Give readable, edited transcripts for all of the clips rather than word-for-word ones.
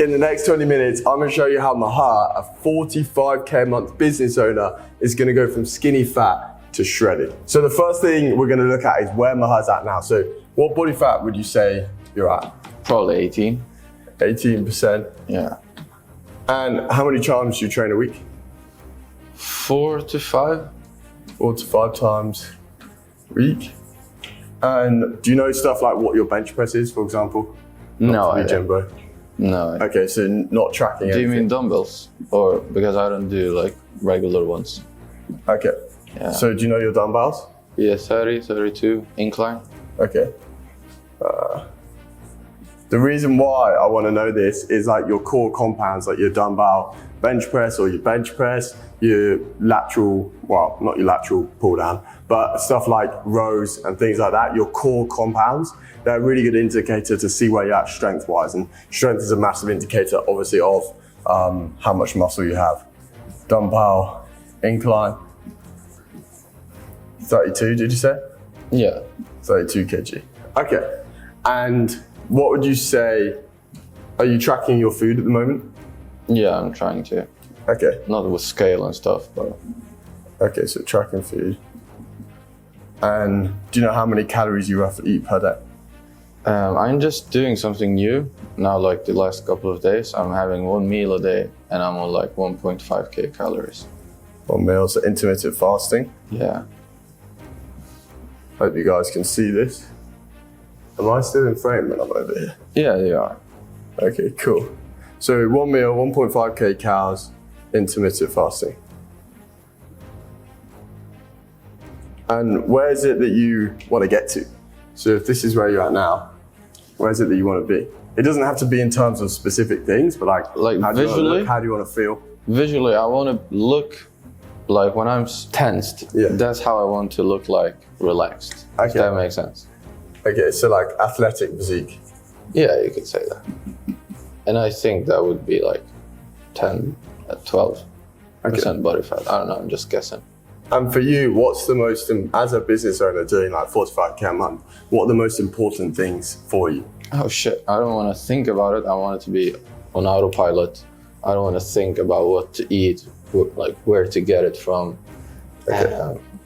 In the next 20 minutes, I'm gonna show you how Maher, a 45K a month business owner, is gonna go from skinny fat to shredded. So the first thing we're gonna look at is where Maher's at now. So what body fat would you say you're at? Probably 18. 18%. Yeah. And how many times do you train a week? 4 to 5. 4 to 5 times a week. And do you know stuff like what your bench press is, for example? No, I gym bro. No. Okay, so not tracking Do you anything. mean dumbbells? Or because I don't do like regular ones? Okay. Yeah. So do you know your dumbbells? Yeah, 30, 32, incline. Okay. The reason why I want to know this is like your core compounds, like your dumbbell bench press or your bench press, your lateral, well, not your lateral pull down, but stuff like rows and things like that, your core compounds, they're a really good indicator to see where you're at strength wise. And strength is a massive indicator, obviously, of how much muscle you have. Dumbbell, incline, 32, did you say? Yeah. 32 kg. Okay. And what would you say, are you tracking your food at the moment? Yeah, I'm trying to. Okay. Not with scale and stuff, but. Okay, so tracking food. And do you know how many calories you roughly eat per day? I'm just doing something new now. Like the last couple of days, I'm having 1 meal a day, and I'm on like 1.5k calories. 1 meal, so intermittent fasting. Yeah. Hope you guys can see this. Am I still in frame when I'm over here? Yeah, they are. Okay, cool. So 1 meal, 1.5k calories, intermittent fasting. And where is it that you want to get to? So if this is where you're at now, where is it that you want to be? It doesn't have to be in terms of specific things, but like how do you want to look? How do you want to feel? Visually, I want to look like when I'm tensed. Yeah. That's how I want to look, like relaxed. Okay. If that makes sense. Okay, so like athletic physique. Yeah, you could say that. And I think that would be like 10, 12% body fat. I don't know, I'm just guessing. And for you, what's the most, as a business owner doing like 45k a month, what are the most important things for you? Oh shit, I don't want to think about it. I want it to be on autopilot. I don't want to think about what to eat, like where to get it from,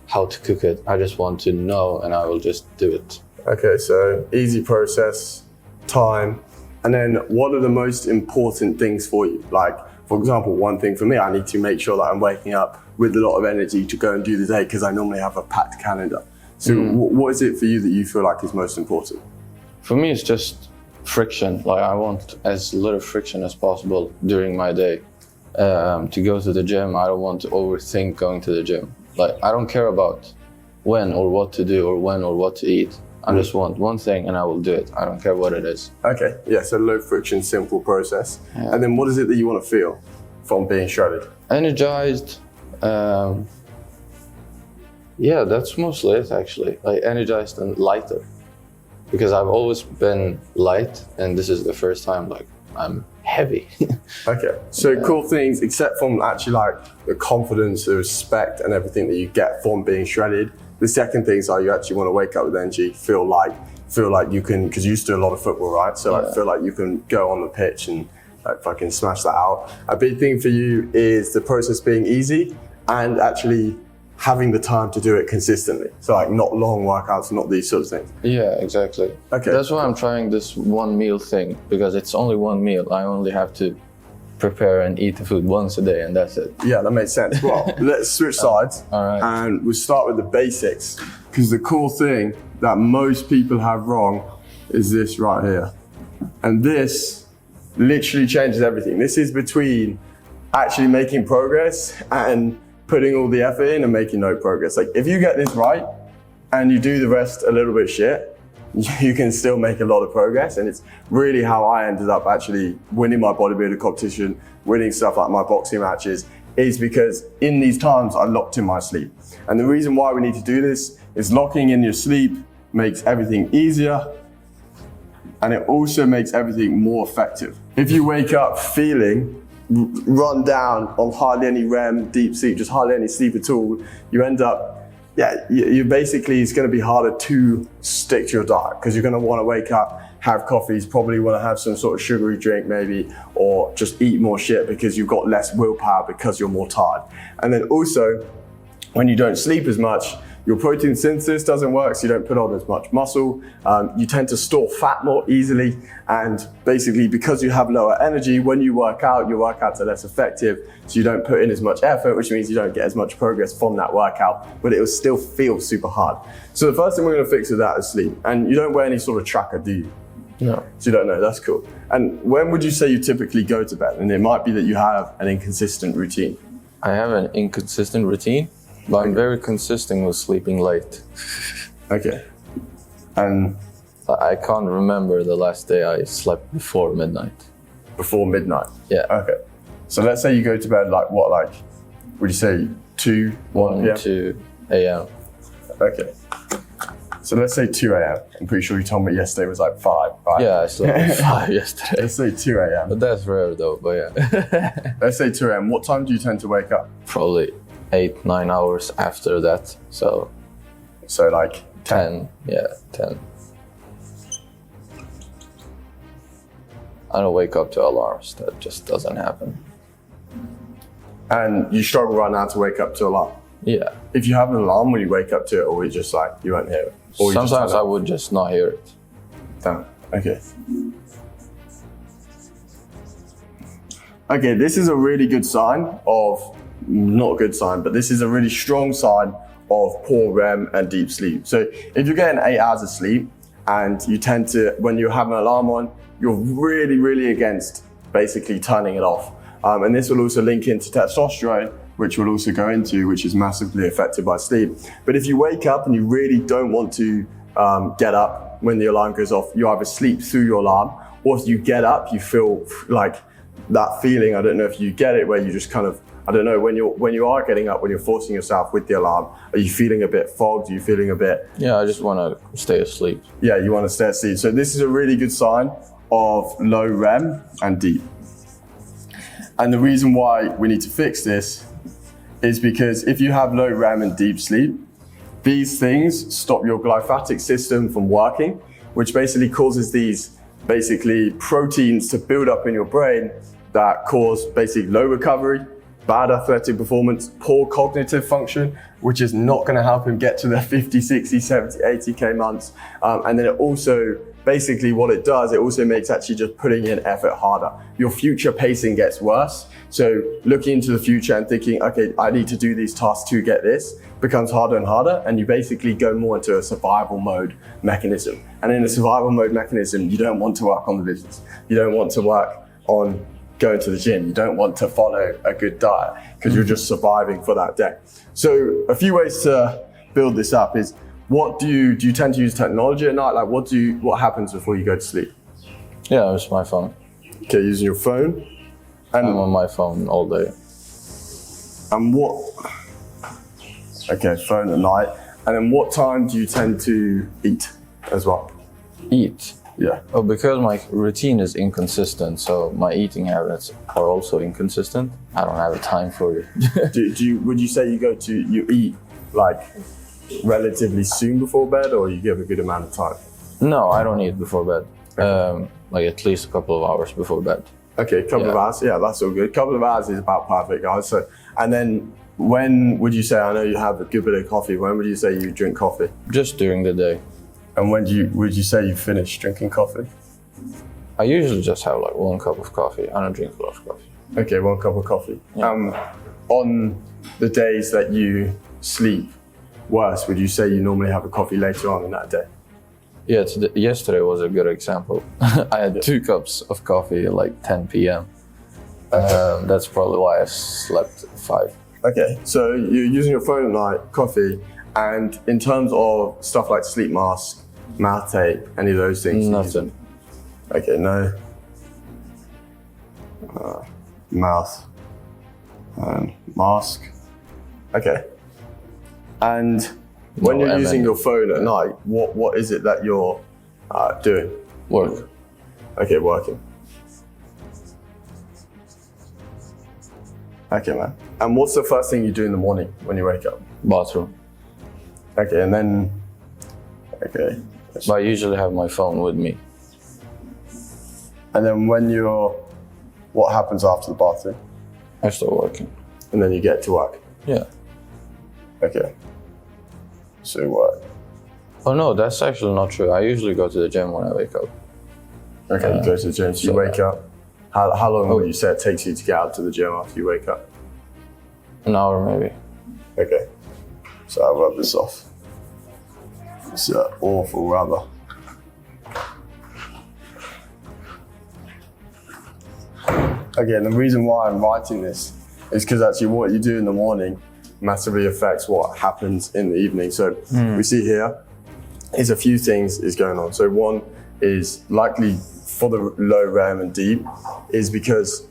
how to cook it. I just want to know and I will just do it. Okay, so easy process, time, and then what are the most important things for you? Like, for example, one thing for me, I need to make sure that I'm waking up with a lot of energy to go and do the day because I normally have a packed calendar. So what is it for you that you feel like is most important? For me, it's just friction. Like I want as little friction as possible during my day. To go to the gym, I don't want to overthink going to the gym. Like I don't care about when or what to do or when or what to eat. I just want one thing and I will do it. I don't care what it is. Okay, yeah, so low friction, simple process. Yeah. And then what is it that you want to feel from being shredded? Energized. Yeah, that's mostly it actually. Like energized and lighter. Because I've always been light and this is the first time like I'm heavy. Okay, so cool things, except from actually like the confidence, the respect and everything that you get from being shredded. The second things are you actually want to wake up with energy, feel like you can, because you used to do a lot of football, right? So I feel like you can go on the pitch and like fucking smash that out. A big thing for you is the process being easy and actually having the time to do it consistently. So like not long workouts, not these sorts of things. Yeah, exactly. Okay. That's why I'm trying this 1 meal thing, because it's only 1 meal. I only have to prepare and eat the food once a day and that's it. Yeah, that makes sense. Well, let's switch sides. All right. And we'll start with the basics, because the cool thing that most people have wrong is this right here. And this literally changes everything. This is between actually making progress and putting all the effort in and making no progress. Like if you get this right and you do the rest a little bit shit, you can still make a lot of progress. And it's really how I ended up actually winning my bodybuilding competition, winning stuff like my boxing matches, is because in these times I locked in my sleep. And the reason why we need to do this is locking in your sleep makes everything easier and it also makes everything more effective. If you wake up feeling run down on hardly any REM, deep sleep, just hardly any sleep at all, you end up yeah, you basically, it's going to be harder to stick to your diet because you're going to want to wake up, have coffees, probably want to have some sort of sugary drink maybe, or just eat more shit because you've got less willpower because you're more tired. And then also, when you don't sleep as much, your protein synthesis doesn't work, so you don't put on as much muscle. You tend to store fat more easily, and basically because you have lower energy, when you work out, your workouts are less effective, so you don't put in as much effort, which means you don't get as much progress from that workout, but it will still feel super hard. So the first thing we're gonna fix with that is sleep. And you don't wear any sort of tracker, do you? No. So you don't know, that's cool. And when would you say you typically go to bed? And it might be that you have an inconsistent routine. I have an inconsistent routine, but I'm very consistent with sleeping late. Okay. And I can't remember the last day I slept before midnight. before midnight? Yeah. Okay. So let's say you go to bed like what, like, would you say 2, 1 p.m.? 2 a.m. Okay. So let's say 2 a.m. I'm pretty sure you told me yesterday was like 5, right? Yeah, I slept at 5 yesterday. Let's say 2 a.m. But that's rare though, but yeah. Let's say 2 a.m. What time do you tend to wake up? Probably 8-9 hours after that. So like 10. Yeah, 10. I don't wake up to alarms. That just doesn't happen. And you struggle right now to wake up to alarm. Yeah. If you have an alarm, will you wake up to it, or is it just like you won't hear it? Or you just Sometimes turn I it would just not hear it. Damn. Okay. Okay, this is a really good sign of, not a good sign, but this is a really strong sign of poor REM and deep sleep. So if you're getting 8 hours of sleep and you tend to, when you have an alarm on, you're really, really against basically turning it off. And this will also link into testosterone, which we'll also go into, which is massively affected by sleep. But if you wake up and you really don't want to get up when the alarm goes off, you either sleep through your alarm, or if you get up, you feel like that feeling, I don't know if you get it, where you just kind of, I don't know, when you are getting up, when you're forcing yourself with the alarm, are you feeling a bit fogged? Are you feeling a bit? Yeah, I just want to stay asleep. Yeah, you want to stay asleep. So this is a really good sign of low REM and deep. And the reason why we need to fix this is because if you have low REM and deep sleep, these things stop your glyphatic system from working, which basically causes these proteins to build up in your brain that cause basically low recovery, bad athletic performance, poor cognitive function, which is not going to help him get to their 50, 60, 70, 80K months. And then it also, basically what it does, it also makes actually just putting in effort harder. Your future pacing gets worse. So looking into the future and thinking, okay, I need to do these tasks to get this, becomes harder and harder. And you basically go more into a survival mode mechanism. And in a survival mode mechanism, you don't want to work on the business. You don't want to work on going to the gym. You don't want to follow a good diet because you're just surviving for that day. So a few ways to build this up is, what do you tend to use technology at night? Like what happens before you go to sleep? Yeah, it's my phone. Okay, using your phone. And I'm on my phone all day. And okay, phone at night. And then what time do you tend to eat as well? Eat? Yeah. Oh, because my routine is inconsistent, so my eating habits are also inconsistent. I don't have a time for it. Would you say you eat like relatively soon before bed, or you give a good amount of time? No, I don't eat before bed. Okay. Like at least a couple of hours before bed. Okay, couple of hours. Yeah, that's all good. Couple of hours is about perfect, guys. So, and then when would you say, I know you have a good bit of coffee, when would you say you drink coffee? Just during the day. And when would you say you finish drinking coffee? I usually just have like 1 cup of coffee. I don't drink a lot of coffee. Okay, 1 cup of coffee. Yeah. On the days that you sleep worse, would you say you normally have a coffee later on in that day? Yeah, yesterday was a good example. I had 2 cups of coffee at like 10 p.m. That's probably why I slept 5. Okay, so you're using your phone at night, coffee, and in terms of stuff like sleep mask, mouth tape, any of those things? Nothing. Okay, no. Mouth and mask. Okay. And when you're using your phone at night, what is it that you're doing? Work. Okay, working. Okay, man. And what's the first thing you do in the morning when you wake up? Bathroom. Okay, and then, okay. But I usually have my phone with me. And then what happens after the bathroom? I start working. And then you get to work? Yeah. Okay. So what? Oh no, that's actually not true. I usually go to the gym when I wake up. Okay, you go to the gym, so you wake up. How long would you say it takes you to get out to the gym after you wake up? An hour maybe. Okay. So I'll rub this off. It's awful rubber. Okay, and the reason why I'm writing this is because actually what you do in the morning massively affects what happens in the evening. So we see here is a few things is going on. So one is likely for the low REM and deep is because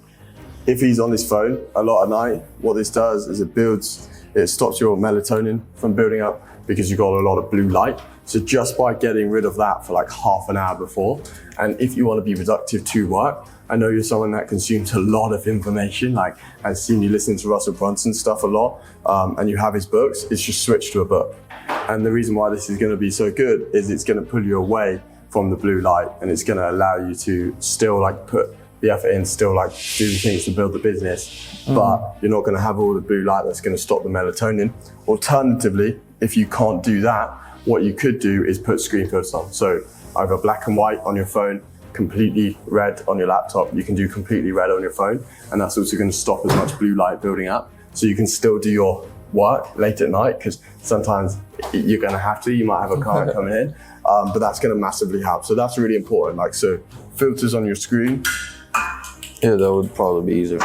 if he's on his phone a lot at night, what this does is it stops your melatonin from building up because you've got a lot of blue light. So just by getting rid of that for like half an hour before, and if you want to be productive to work, I know you're someone that consumes a lot of information, like I've seen you listening to Russell Brunson stuff a lot, and you have his books, it's just switch to a book. And the reason why this is going to be so good is it's going to pull you away from the blue light, and it's going to allow you to still like put the effort in, still like do the things to build the business, but you're not going to have all the blue light that's going to stop the melatonin. Alternatively, if you can't do that, what you could do is put screen filters on. So either black and white on your phone, completely red on your laptop. You can do completely red on your phone, and that's also going to stop as much blue light building up. So you can still do your work late at night, because sometimes you're going to have to, you might have a client coming in, but that's going to massively help. So that's really important. Like, so filters on your screen. Yeah, that would probably be easier.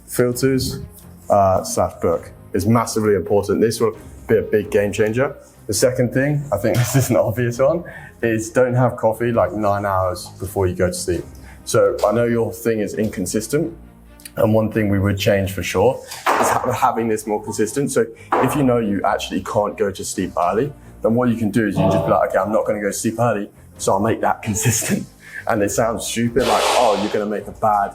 Filters / book is massively important. This will be a big game changer. The second thing, I think this is an obvious one, is don't have coffee like 9 hours before you go to sleep. So I know your thing is inconsistent, and one thing we would change for sure is having this more consistent. So if you know you actually can't go to sleep early, then what you can do is you can just be like, okay, I'm not going to go to sleep early, so I'll make that consistent. And it sounds stupid, like, oh, you're going to make a bad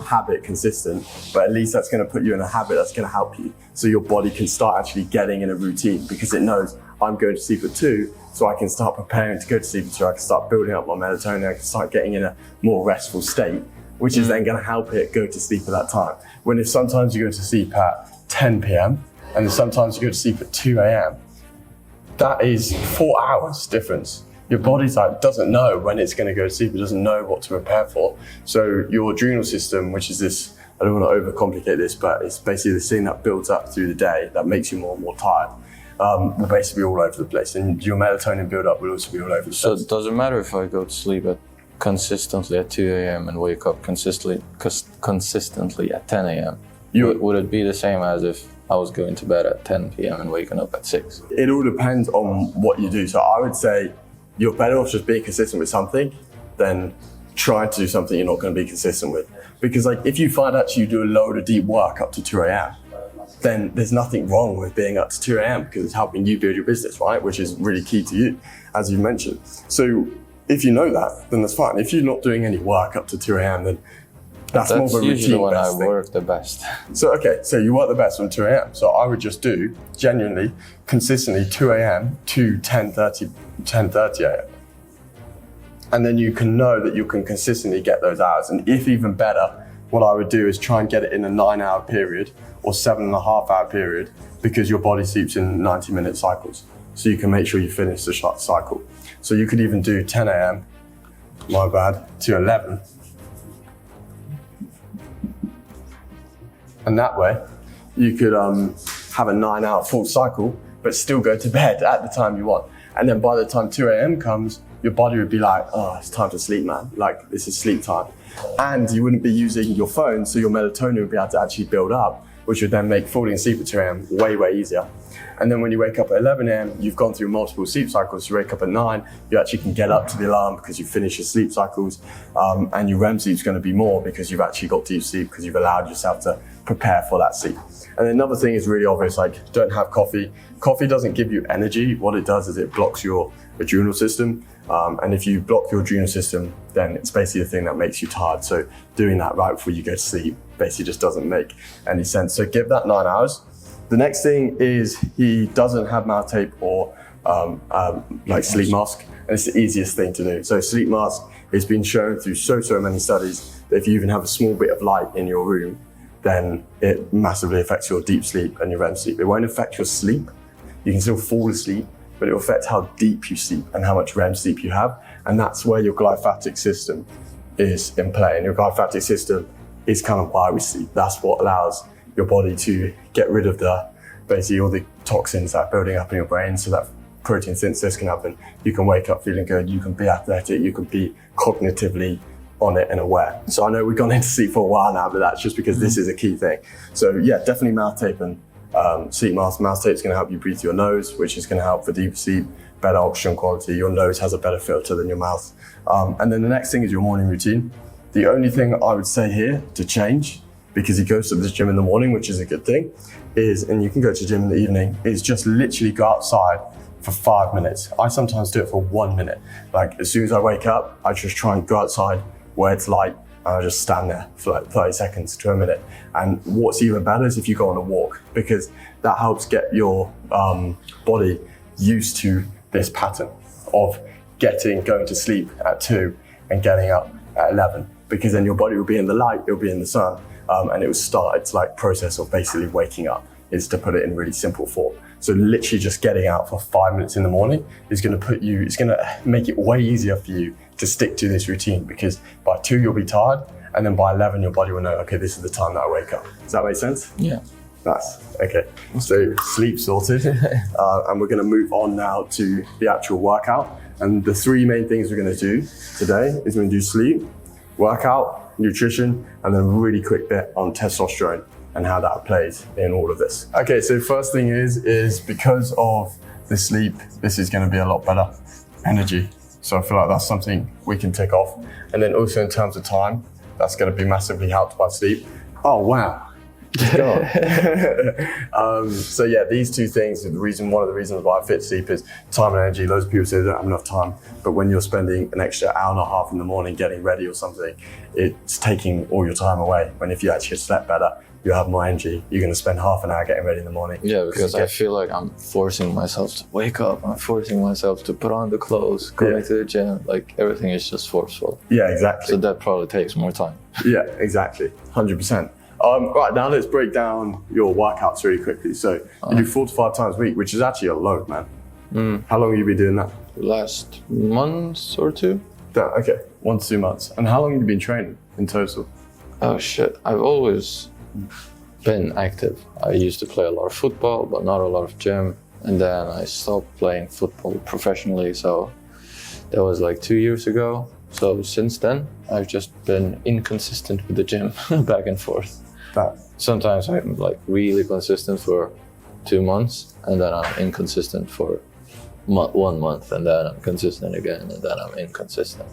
habit consistent, but at least that's going to put you in a habit that's going to help you. So your body can start actually getting in a routine, because it knows I'm going to sleep at 2, so I can start preparing to go to sleep at 2. I can start building up my melatonin. I can start getting in a more restful state, which is then going to help it go to sleep at that time. When if sometimes you go to sleep at 10 p.m. and then sometimes you go to sleep at 2 a.m., that is 4 hours difference. Your body type doesn't know when it's going to go to sleep. It doesn't know what to prepare for. So your adrenal system, which is this, I don't want to overcomplicate this, but it's basically this thing that builds up through the day that makes you more and more tired, will basically be all over the place. And your melatonin build-up will also be all over the place. So does it matter if I go to sleep consistently at 2 a.m. and wake up consistently at 10 a.m.? Would it be the same as if I was going to bed at 10 p.m. and waking up at 6? It all depends on what you do. So I would say you're better off just being consistent with something than trying to do something you're not going to be consistent with. Because like, if you find actually you do a load of deep work up to 2 a.m., then there's nothing wrong with being up to 2 a.m. because it's helping you build your business, right? Which is really key to you, as you mentioned. So if you know that, then that's fine. If you're not doing any work up to 2 a.m., then that's more of a routine usually when I thing. work the best. So, okay, so you work the best from 2 a.m. So I would just do, genuinely, consistently 2 a.m. to 10:30 a.m. And then you can know that you can consistently get those hours. And if even better, what I would do is try and get it in a 9-hour period or 7.5-hour period, because your body sleeps in 90-minute cycles. So you can make sure you finish the cycle. So you could even do 10 a.m., my bad, to 11. And that way, you could have a 9-hour full cycle, but still go to bed at the time you want. And then by the time 2 a.m. comes, your body would be like, oh, it's time to sleep, man. Like, this is sleep time. And you wouldn't be using your phone, so your melatonin would be able to actually build up, which would then make falling asleep at 2 a.m. way, way easier. And then when you wake up at 11 a.m., you've gone through multiple sleep cycles. You wake up at 9, you actually can get up to the alarm because you finish your sleep cycles, and your REM sleep's going to be more because you've actually got deep sleep, because you've allowed yourself to prepare for that sleep. And then another thing is really obvious, like, don't have coffee. Coffee doesn't give you energy. What it does is it blocks your adrenal system. And if you block your adrenal system, then it's basically the thing that makes you tired. So doing that right before you go to sleep basically just doesn't make any sense. So give that 9 hours. The next thing is he doesn't have mouth tape or like sleep mask, and it's the easiest thing to do. So sleep mask has been shown through so many studies that if you even have a small bit of light in your room, then it massively affects your deep sleep and your REM sleep. It won't affect your sleep. You can still fall asleep, but it will affect how deep you sleep and how much REM sleep you have. And that's where your glyphatic system is in play. And your glyphatic system is kind of why we sleep. That's what allows your body to get rid of basically all the toxins that are building up in your brain so that protein synthesis can happen. You can wake up feeling good, you can be athletic, you can be cognitively on it and aware. So I know we've gone into sleep for a while now, but that's just because this is a key thing. So yeah, definitely mouth tape and sleep mask. Mouth tape is going to help you breathe through your nose, which is going to help for deep sleep, better oxygen quality. Your nose has a better filter than your mouth. And then the next thing is your morning routine. The only thing I would say here to change, because he goes to the gym in the morning, which is a good thing, is, and you can go to the gym in the evening, is just literally go outside for 5 minutes. I sometimes do it for 1 minute. Like as soon as I wake up, I just try and go outside where it's light, and I just stand there for like 30 seconds to a minute. And what's even better is if you go on a walk, because that helps get your body used to this pattern of going to sleep at 2 and getting up at 11, because then your body will be in the light, it'll be in the sun, and it will start its like process of basically waking up, is to put it in really simple form. So literally just getting out for 5 minutes in the morning is going to make it way easier for you to stick to this routine, because by 2 you'll be tired, and then by 11 your body will know, okay, this is the time that I wake up. Does that make sense? Yeah. Nice. Okay. So sleep sorted, and we're going to move on now to the actual workout. And the 3 main things we're going to do today is we're going to do sleep, workout, nutrition, and then a really quick bit on testosterone and how that plays in all of this. Okay, so first thing is because of the sleep, this is going to be a lot better energy. So I feel like that's something we can tick off. And then also in terms of time, that's going to be massively helped by sleep. Oh, wow. So yeah, these 2 things are one of the reasons why I fit sleep is time and energy. Loads of people say they don't have enough time, but when you're spending an extra hour and a half in the morning getting ready or something, it's taking all your time away. When if you actually slept better, you have more energy. You're going to spend half an hour getting ready in the morning. Yeah, because I feel like I'm forcing myself to wake up. I'm forcing myself to put on the clothes, going to the gym. Like everything is just forceful. Yeah, exactly. So that probably takes more time. Yeah, exactly. 100%. Right, now let's break down your workouts really quickly. So you do 4 to 5 times a week, which is actually a load, man. How long have you been doing that? Last month or 2. Okay, 1 to 2 months. And how long have you been training in total? Oh shit, I've always been active. I used to play a lot of football, but not a lot of gym. And then I stopped playing football professionally. So that was like 2 years ago. So since then, I've just been inconsistent with the gym, back and forth. Sometimes I'm like really consistent for 2 months, and then I'm inconsistent for 1 month, and then I'm consistent again, and then I'm inconsistent.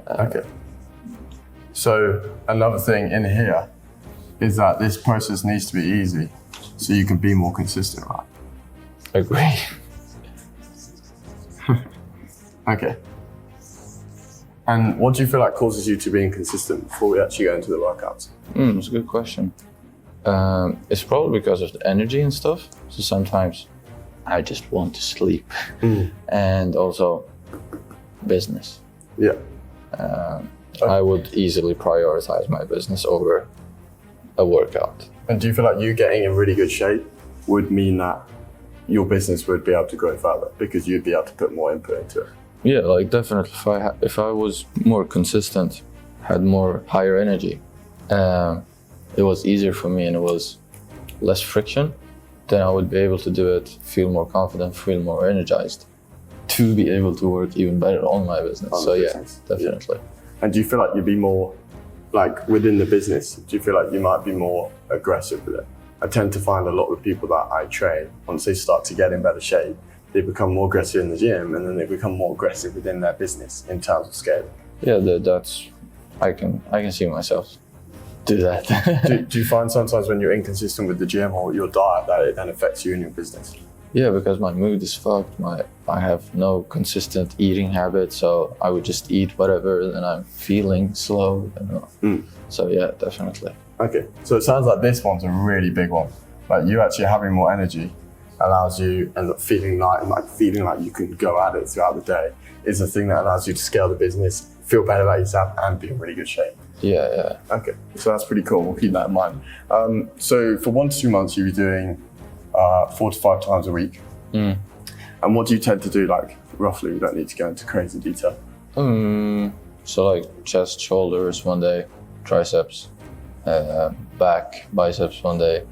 Okay. So another thing in here is that this process needs to be easy, so you can be more consistent, right? Agree. Okay. And what do you feel like causes you to be inconsistent before we actually go into the workouts? That's a good question. It's probably because of the energy and stuff. So sometimes I just want to sleep. And also business. Yeah. I would easily prioritize my business over a workout. And do you feel like you getting in really good shape would mean that your business would be able to grow further because you'd be able to put more input into it? Yeah, like definitely. If I was more consistent, had more higher energy, it was easier for me and it was less friction, then I would be able to do it, feel more confident, feel more energized to be able to work even better on my business. So yeah, definitely. Yeah. And do you feel like you'd be more, like within the business, do you feel like you might be more aggressive with it? I tend to find a lot of people that I train, once they start to get in better shape, they become more aggressive in the gym, and then they become more aggressive within their business in terms of scaling. Yeah, that's I can see myself do that. do you find sometimes when you're inconsistent with the gym or your diet that it then affects you in your business? Yeah, because my mood is fucked. I have no consistent eating habit, so I would just eat whatever, and I'm feeling slow. So yeah, definitely. Okay, so it sounds like this one's a really big one. like you actually having more energy allows you, and feeling like you can go at it throughout the day is the thing that allows you to scale the business, feel better about yourself, and be in really good shape. Yeah. Okay, so that's pretty cool. We'll keep that in mind. So for 1 to 2 months, you'll be doing 4 to 5 times a week. And what do you tend to do, like roughly? We don't need to go into crazy detail. So like chest, shoulders one day, triceps, back, biceps one day,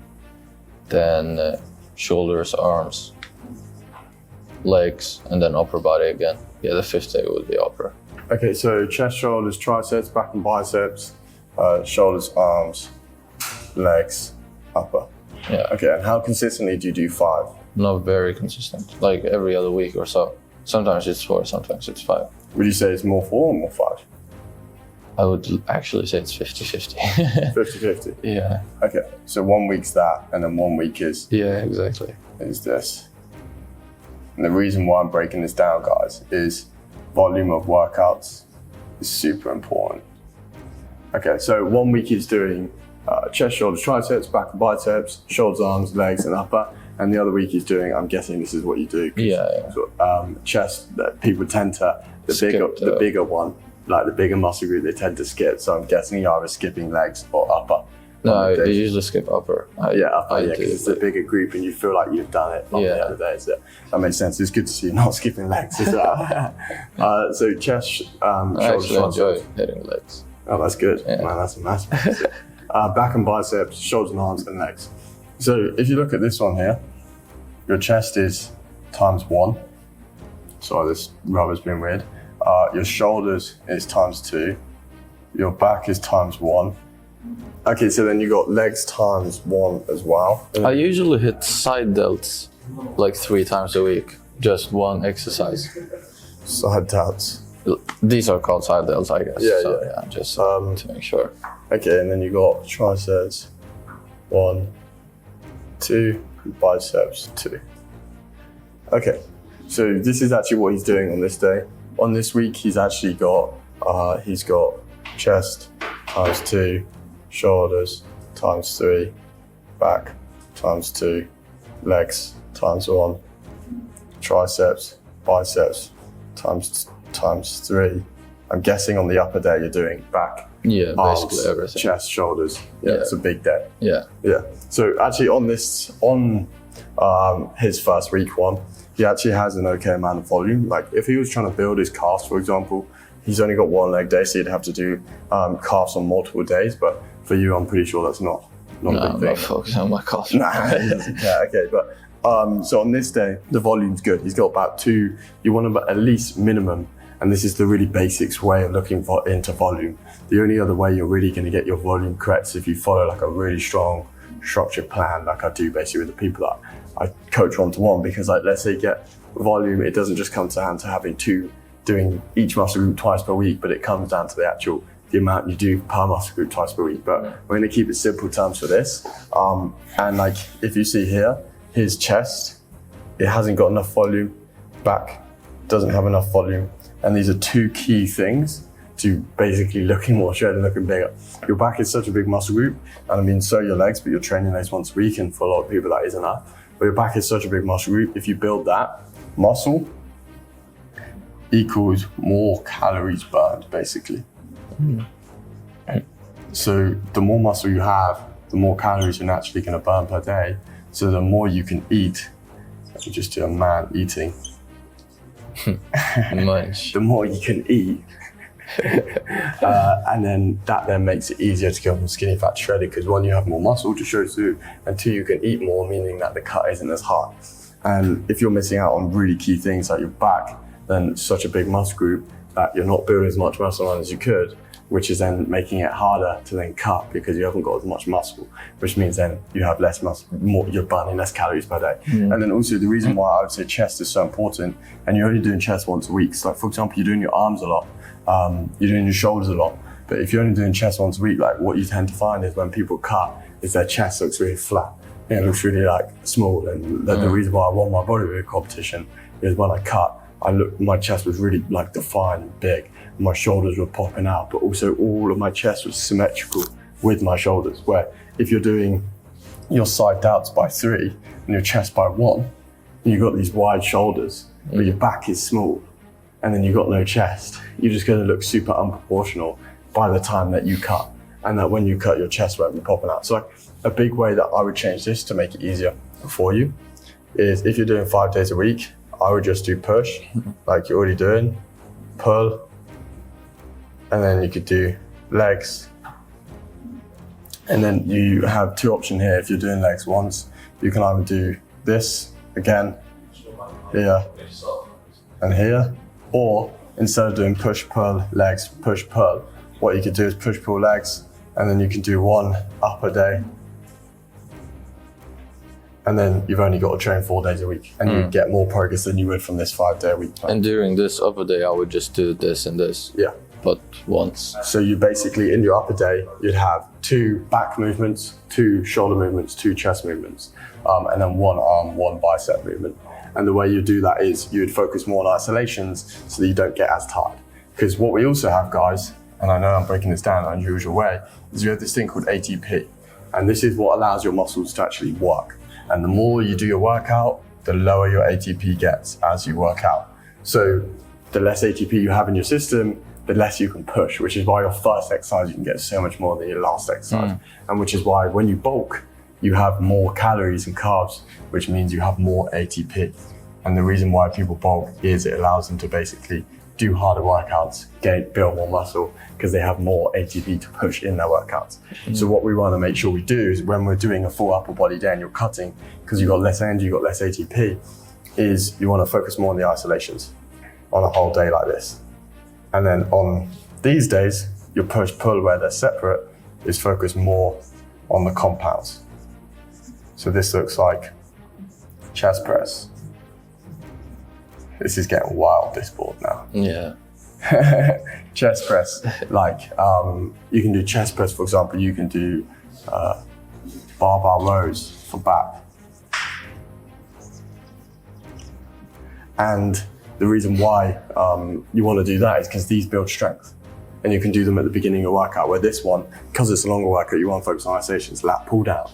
then shoulders, arms, legs, and then upper body again. Yeah, the 5th day would be upper. Okay, so chest, shoulders, triceps, back and biceps, shoulders, arms, legs, upper. Yeah. Okay, and how consistently do you do 5? Not very consistent, like every other week or so. Sometimes it's 4, sometimes it's 5. Would you say it's more 4 or more 5? I would actually say it's 50-50. 50-50? Yeah. Okay, so 1 week's that, and then 1 week is exactly. This. And the reason why I'm breaking this down, guys, is volume of workouts is super important. Okay, so 1 week is doing chest, shoulders, triceps, back and biceps, shoulders, arms, legs, and upper. And the other week is doing, I'm guessing this is what you do. Yeah. So, chest, that people tend to, Skip the bigger one, like the bigger muscle group, they tend to skip. So I'm guessing you're either skipping legs or upper. No, I usually skip upper. Upper, because it's the bigger group and you feel like you've done it on the other day. So that makes sense. It's good to see you not skipping legs as well. So chest, I shoulders, actually enjoy triceps. hitting legs. Oh, that's good. Yeah. Man, that's a massive. Back and biceps, shoulders and arms and legs. So if you look at this one here, your chest is ×1. Sorry, this rubber's been weird. Your shoulders is ×2. Your back is ×1. Okay, so then you got legs ×1 as well. I usually hit side delts like 3 times a week, just one exercise. Side delts. These are called side delts, I guess. Yeah, so, yeah. just to make sure. Okay, and then you got triceps 1, 2, biceps 2. Okay, so this is actually what he's doing on this day. On this week, he's actually got chest ×2, shoulders ×3, back ×2, legs ×1, triceps, biceps ×3. I'm guessing on the upper day you're doing back, Yeah, arms, basically everything. chest, shoulders. Yeah, it's a big day. Yeah. Yeah. So actually on his first week one, he actually has an okay amount of volume. Like if he was trying to build his calves, for example, he's only got 1 leg day, so he'd have to do calves on multiple days. But for you, I'm pretty sure that's not a big I'm thing. not focusing on my calves. Nah, he doesn't care. Okay, but so on this day, the volume's good. He's got about 2. You want about at least minimum, and this is the really basics way of looking into volume. The only other way you're really going to get your volume correct is if you follow like a really strong structured plan, like I do basically with the people that I coach 1-to-1. Because like let's say you get volume, it doesn't just come down to having doing each muscle group twice per week, but it comes down to the amount you do per muscle group twice per week. But we're going to keep it simple terms for this. And like if you see here, his chest, it hasn't got enough volume. Back doesn't have enough volume. And these are 2 key things to basically looking more shredded and looking bigger. Your back is such a big muscle group, and I mean, so your legs, but you're training legs once a week, and for a lot of people that isn't enough. But your back is such a big muscle group. If you build that, muscle equals more calories burned, basically. So the more muscle you have, the more calories you're naturally going to burn per day. So the more you can eat, let me just do a man eating. Munch. The more you can eat, and then that makes it easier to go from skinny fat to shredded, because 1, you have more muscle to show through, and 2, you can eat more, meaning that the cut isn't as hard. And if you're missing out on really key things like your back, then it's such a big muscle group that you're not building as much muscle on as you could, which is then making it harder to then cut because you haven't got as much muscle, which means then you have less muscle, you're burning less calories per day. And then also the reason why I would say chest is so important, and you're only doing chest once a week. So like for example, you're doing your arms a lot, you're doing your shoulders a lot, but if you're only doing chest once a week, like what you tend to find is when people cut, is their chest looks really flat. It looks really like small, and the reason why I won my bodyweight competition is when I cut, my chest was really like defined and big. My shoulders were popping out, but also all of my chest was symmetrical with my shoulders. Where if you're doing your side delts by 3 and your chest by 1, and you've got these wide shoulders, but your back is small, and then you've got no chest, you're just going to look super unproportional by the time that you cut. And that when you cut, your chest won't be popping out. So like a big way that I would change this to make it easier for you is if you're doing 5 days a week, I would just do push, like you're already doing, pull, and then you could do legs. And then you have 2 options here. If you're doing legs once, you can either do this again, here, and here, or instead of doing push, pull, legs, push, pull, what you could do is push, pull, legs, and then you can do 1 upper day. And then you've only got to train 4 days a week, and you get more progress than you would from this 5-day a week plan. And during this upper day, I would just do this and this. Yeah. But once. So you basically, in your upper day, you'd have 2 back movements, 2 shoulder movements, 2 chest movements, and then 1 arm, 1 bicep movement. And the way you do that is you would focus more on isolations so that you don't get as tired. Because what we also have, guys, and I know I'm breaking this down in an unusual way, is you have this thing called ATP. And this is what allows your muscles to actually work. And the more you do your workout, the lower your ATP gets as you work out. So the less ATP you have in your system, the less you can push, which is why your first exercise, you can get so much more than your last exercise. And which is why when you bulk, you have more calories and carbs, which means you have more ATP. And the reason why people bulk is it allows them to basically do harder workouts, build more muscle, because they have more ATP to push in their workouts. So what we want to make sure we do is when we're doing a full upper body day and you're cutting, because you've got less energy, you've got less ATP, is you want to focus more on the isolations on a whole day like this. And then on these days, your push-pull where they're separate is focused more on the compounds. So this looks like chest press. This is getting wild, this board now. Yeah. Chest press, like you can do chest press, for example, you can do barbell rows for back. And the reason why you want to do that is because these build strength. And you can do them at the beginning of your workout, where this one, because it's a longer workout, you want to focus on isolations, lat pull down,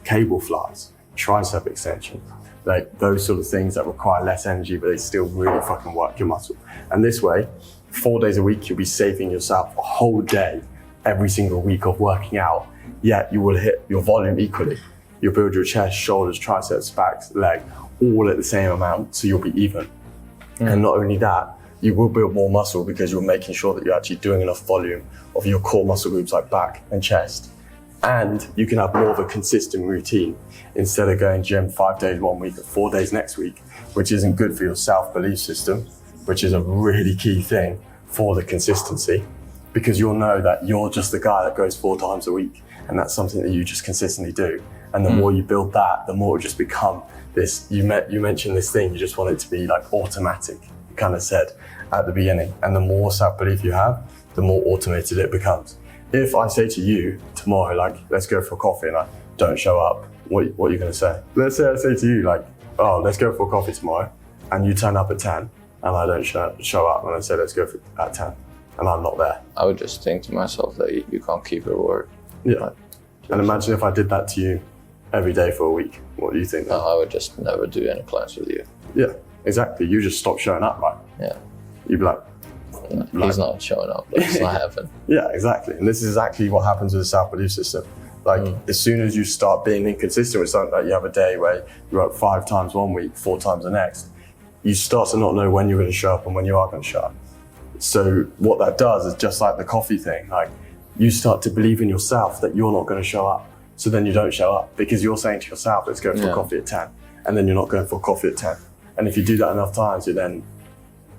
cable flies, tricep extension, like those sort of things that require less energy, but they still really fucking work your muscle. And this way, 4 days a week, you'll be saving yourself a whole day every single week of working out, yet you will hit your volume equally. You'll build your chest, shoulders, triceps, backs, leg, all at the same amount, so you'll be even. And not only that, you will build more muscle because you're making sure that you're actually doing enough volume of your core muscle groups like back and chest. And you can have more of a consistent routine instead of going gym 5 days one week or 4 days next week, which isn't good for your self-belief system, which is a really key thing for the consistency, because you'll know that you're just the guy that goes 4 times a week, and that's something that you just consistently do. And the more you build that, the more it just become this, you mentioned this thing, you just want it to be like automatic, you kind of said at the beginning. And the more self-belief you have, the more automated it becomes. If I say to you tomorrow, like, let's go for coffee, and I don't show up, what are you going to say? Let's say I say to you, like, oh, let's go for coffee tomorrow, and you turn up at 10, and I don't show up, and I say, let's go at 10, and I'm not there. I would just think to myself that you can't keep your word. Yeah. And imagine if I did that to you every day for a week. What do you think then? No, I would just never do any plans with you. Yeah, exactly. You just stop showing up, right? Yeah. You'd be like, he's not showing up. It's not happening. Yeah, exactly. And this is exactly what happens with the self-belief system. Like, as soon as you start being inconsistent with something, like you have a day where you're up 5 times one week, 4 times the next, you start to not know when you're going to show up and when you are going to show up. So what that does is just like the coffee thing, like you start to believe in yourself that you're not going to show up. So then you don't show up because you're saying to yourself, let's go for coffee at 10. And then you're not going for coffee at 10. And if you do that enough times, you're going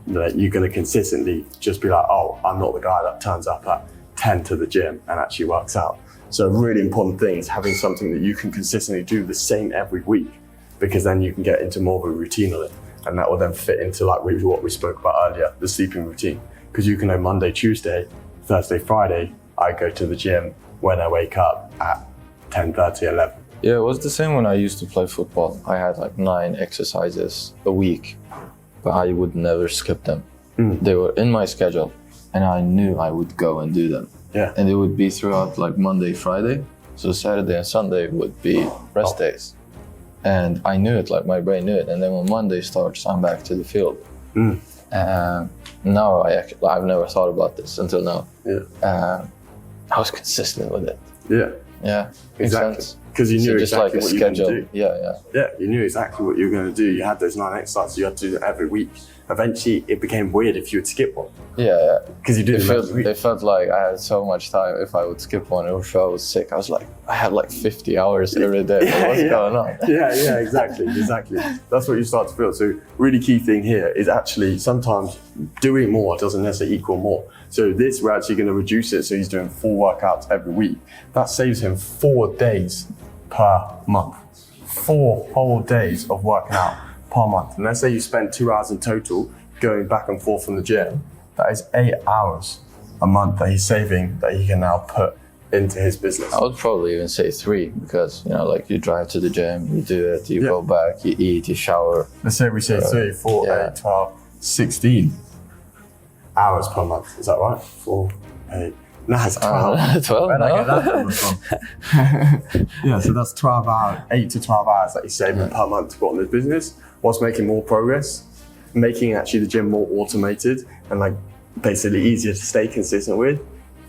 to consistently just be like, oh, I'm not the guy that turns up at 10 to the gym and actually works out. So a really important thing is having something that you can consistently do the same every week, because then you can get into more of a routine of it. And that will then fit into like what we spoke about earlier, the sleeping routine. Because you can know Monday, Tuesday, Thursday, Friday, I go to the gym when I wake up at 10:30, 11. Yeah, it was the same when I used to play football. I had like 9 exercises a week, but I would never skip them. They were in my schedule and I knew I would go and do them. Yeah. And it would be throughout like Monday, Friday. So Saturday and Sunday would be rest days. And I knew it, like my brain knew it. And then when Monday starts, I'm back to the field. And now I've never thought about this until now. I was consistent with it. Yeah, exactly. Because you knew exactly what you were going to do. Yeah, you knew exactly what you were going to do. You had those 9 exercises. You had to do them every week. Eventually, it became weird if you would skip one. Yeah. Because you did it every week. It felt like I had so much time if I would skip one or if I was sick. I was like, I had like 50 hours every day. What's going on? Yeah, exactly. That's what you start to feel. So really key thing here is actually sometimes doing more doesn't necessarily equal more. So this, we're actually going to reduce it. So he's doing 4 workouts every week. That saves him 4 days per month. 4 whole days of working out per month. And let's say you spend 2 hours in total going back and forth from the gym. That is 8 hours a month that he's saving that he can now put into his business. I would probably even say 3 because, like you drive to the gym, you do it, you go back, you eat, you shower. Let's say we say 3, 4, 8, 12, 16 hours per month. Is that right? 4, 8. No, it's 12. 12? Where'd I get that number from? Yeah, so that's 12 hours, 8 to 12 hours that he's saving per month to put on his business, whilst making more progress, making actually the gym more automated and like basically easier to stay consistent with,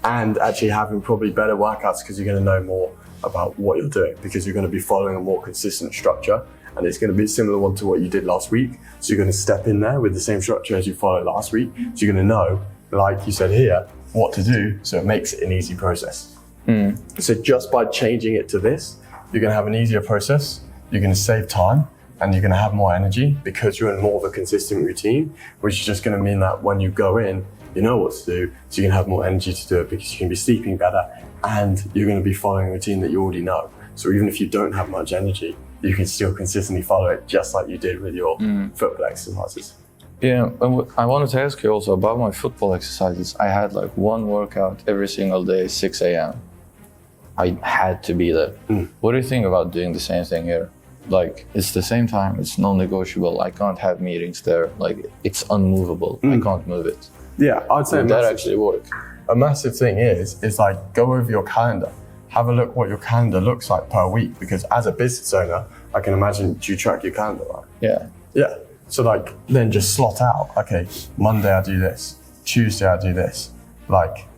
and actually having probably better workouts because you're going to know more about what you're doing because you're going to be following a more consistent structure, and it's going to be a similar one to what you did last week. So you're going to step in there with the same structure as you followed last week. So you're going to know, like you said here, what to do, so it makes it an easy process. So just by changing it to this, you're going to have an easier process, you're going to save time, and you're going to have more energy because you're in more of a consistent routine, which is just going to mean that when you go in, you know what to do, so you can have more energy to do it because you can be sleeping better and you're going to be following a routine that you already know. So even if you don't have much energy, you can still consistently follow it just like you did with your football exercises. Yeah, and I wanted to ask you also about my football exercises. I had like 1 workout every single day, 6 a.m. I had to be there. What do you think about doing the same thing here? Like, it's the same time, it's non-negotiable. I can't have meetings there. Like, it's unmovable. I can't move it. Yeah, I'd say Would that actually work? A massive thing is like go over your calendar. Have a look what your calendar looks like per week, because as a business owner, I can imagine you track your calendar, right? Yeah. So like then just slot out, okay, Monday I do this, Tuesday I do this, like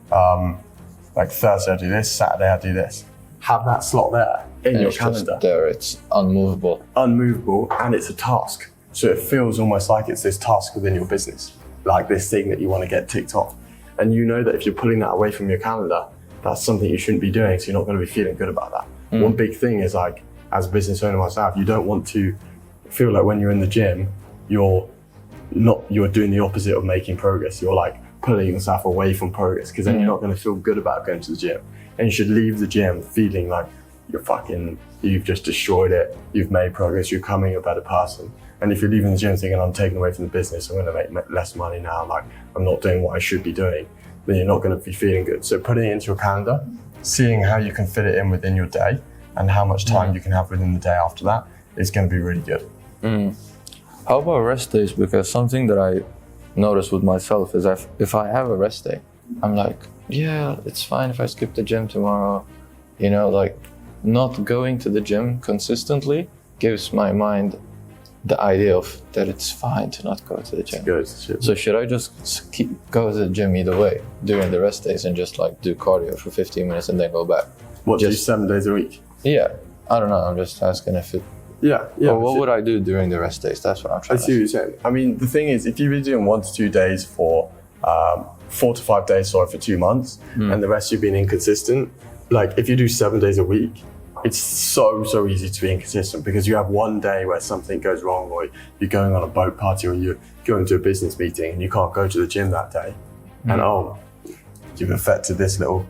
Thursday I do this, Saturday I do this. Have that slot there in your calendar. Just there, it's unmovable. Unmovable, and it's a task. So it feels almost like it's this task within your business, like this thing that you want to get ticked off. And you know that if you're pulling that away from your calendar, that's something you shouldn't be doing, so you're not going to be feeling good about that. One big thing is like, as a business owner myself, you don't want to feel like when you're in the gym, you're doing the opposite of making progress. You're like pulling yourself away from progress, because then you're not going to feel good about going to the gym. And you should leave the gym feeling like you've just destroyed it, you've made progress, you're becoming a better person. And if you're leaving the gym thinking, I'm taking away from the business, I'm going to make less money now, like I'm not doing what I should be doing, then you're not going to be feeling good. So putting it into your calendar, seeing how you can fit it in within your day and how much time you can have within the day after that is going to be really good. How about rest days? Because something that I notice with myself is if I have a rest day, I'm like, yeah, it's fine if I skip the gym tomorrow. Like not going to the gym consistently gives my mind the idea of that it's fine to not go to the gym. Good. So should I just go to the gym either way during the rest days and just like do cardio for 15 minutes and then go back? What, just 7 days a week? Yeah, I don't know. I'm just asking if it. Yeah. Or what would I do during the rest days? That's what I'm trying to say. I see what you're saying. I mean, the thing is, if you've been doing 1 to 2 days for 4 to 5 days, for 2 months, and the rest you've been inconsistent, like if you do 7 days a week, it's so easy to be inconsistent, because you have one day where something goes wrong, or you're going on a boat party, or you're going to a business meeting and you can't go to the gym that day, and you've affected this little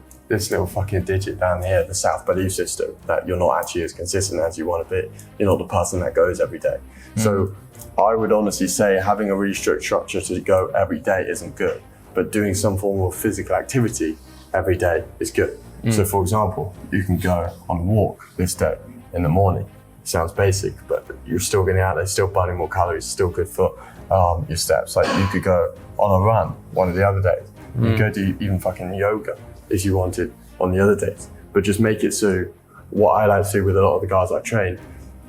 fucking digit down here, the South belief system, that you're not actually as consistent as you want to be. You're not the person that goes every day. So I would honestly say having a really strict structure to go every day isn't good, but doing some form of physical activity every day is good. So for example, you can go on a walk this day in the morning. Sounds basic, but you're still getting out there, still burning more calories, still good for your steps. Like you could go on a run one of the other days. You could do even fucking yoga if you wanted on the other days, but just make it so what I like to do with a lot of the guys I train,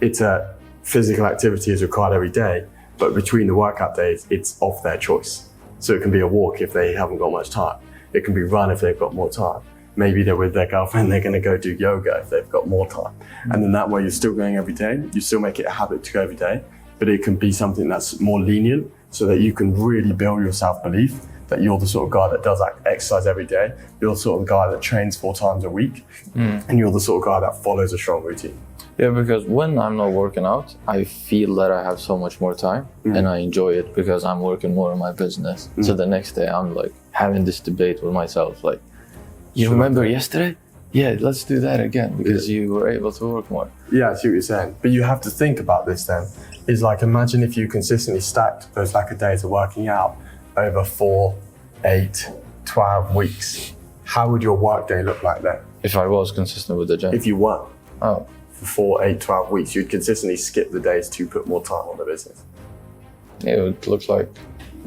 it's a physical activity is required every day, but between the workout days, it's of their choice. So it can be a walk if they haven't got much time. It can be run if they've got more time. Maybe they're with their girlfriend, they're going to go do yoga if they've got more time. And then that way you're still going every day. You still make it a habit to go every day, but it can be something that's more lenient so that you can really build your self-belief that you're the sort of guy that does exercise every day. You're the sort of guy that trains 4 times a week. And you're the sort of guy that follows a strong routine. Yeah, because when I'm not working out, I feel that I have so much more time and I enjoy it because I'm working more on my business. So the next day I'm like having this debate with myself, like, you remember yesterday? Yeah, let's do that again because you were able to work more. Yeah, I see what you're saying. But you have to think about this then. Is like, imagine if you consistently stacked those lack of days of working out over 4, 8, 12 weeks. How would your work day look like then? If I was consistent with the gym. If you weren't. Oh. For 4, 8, 12 weeks, you'd consistently skip the days to put more time on the business. Yeah, it looks like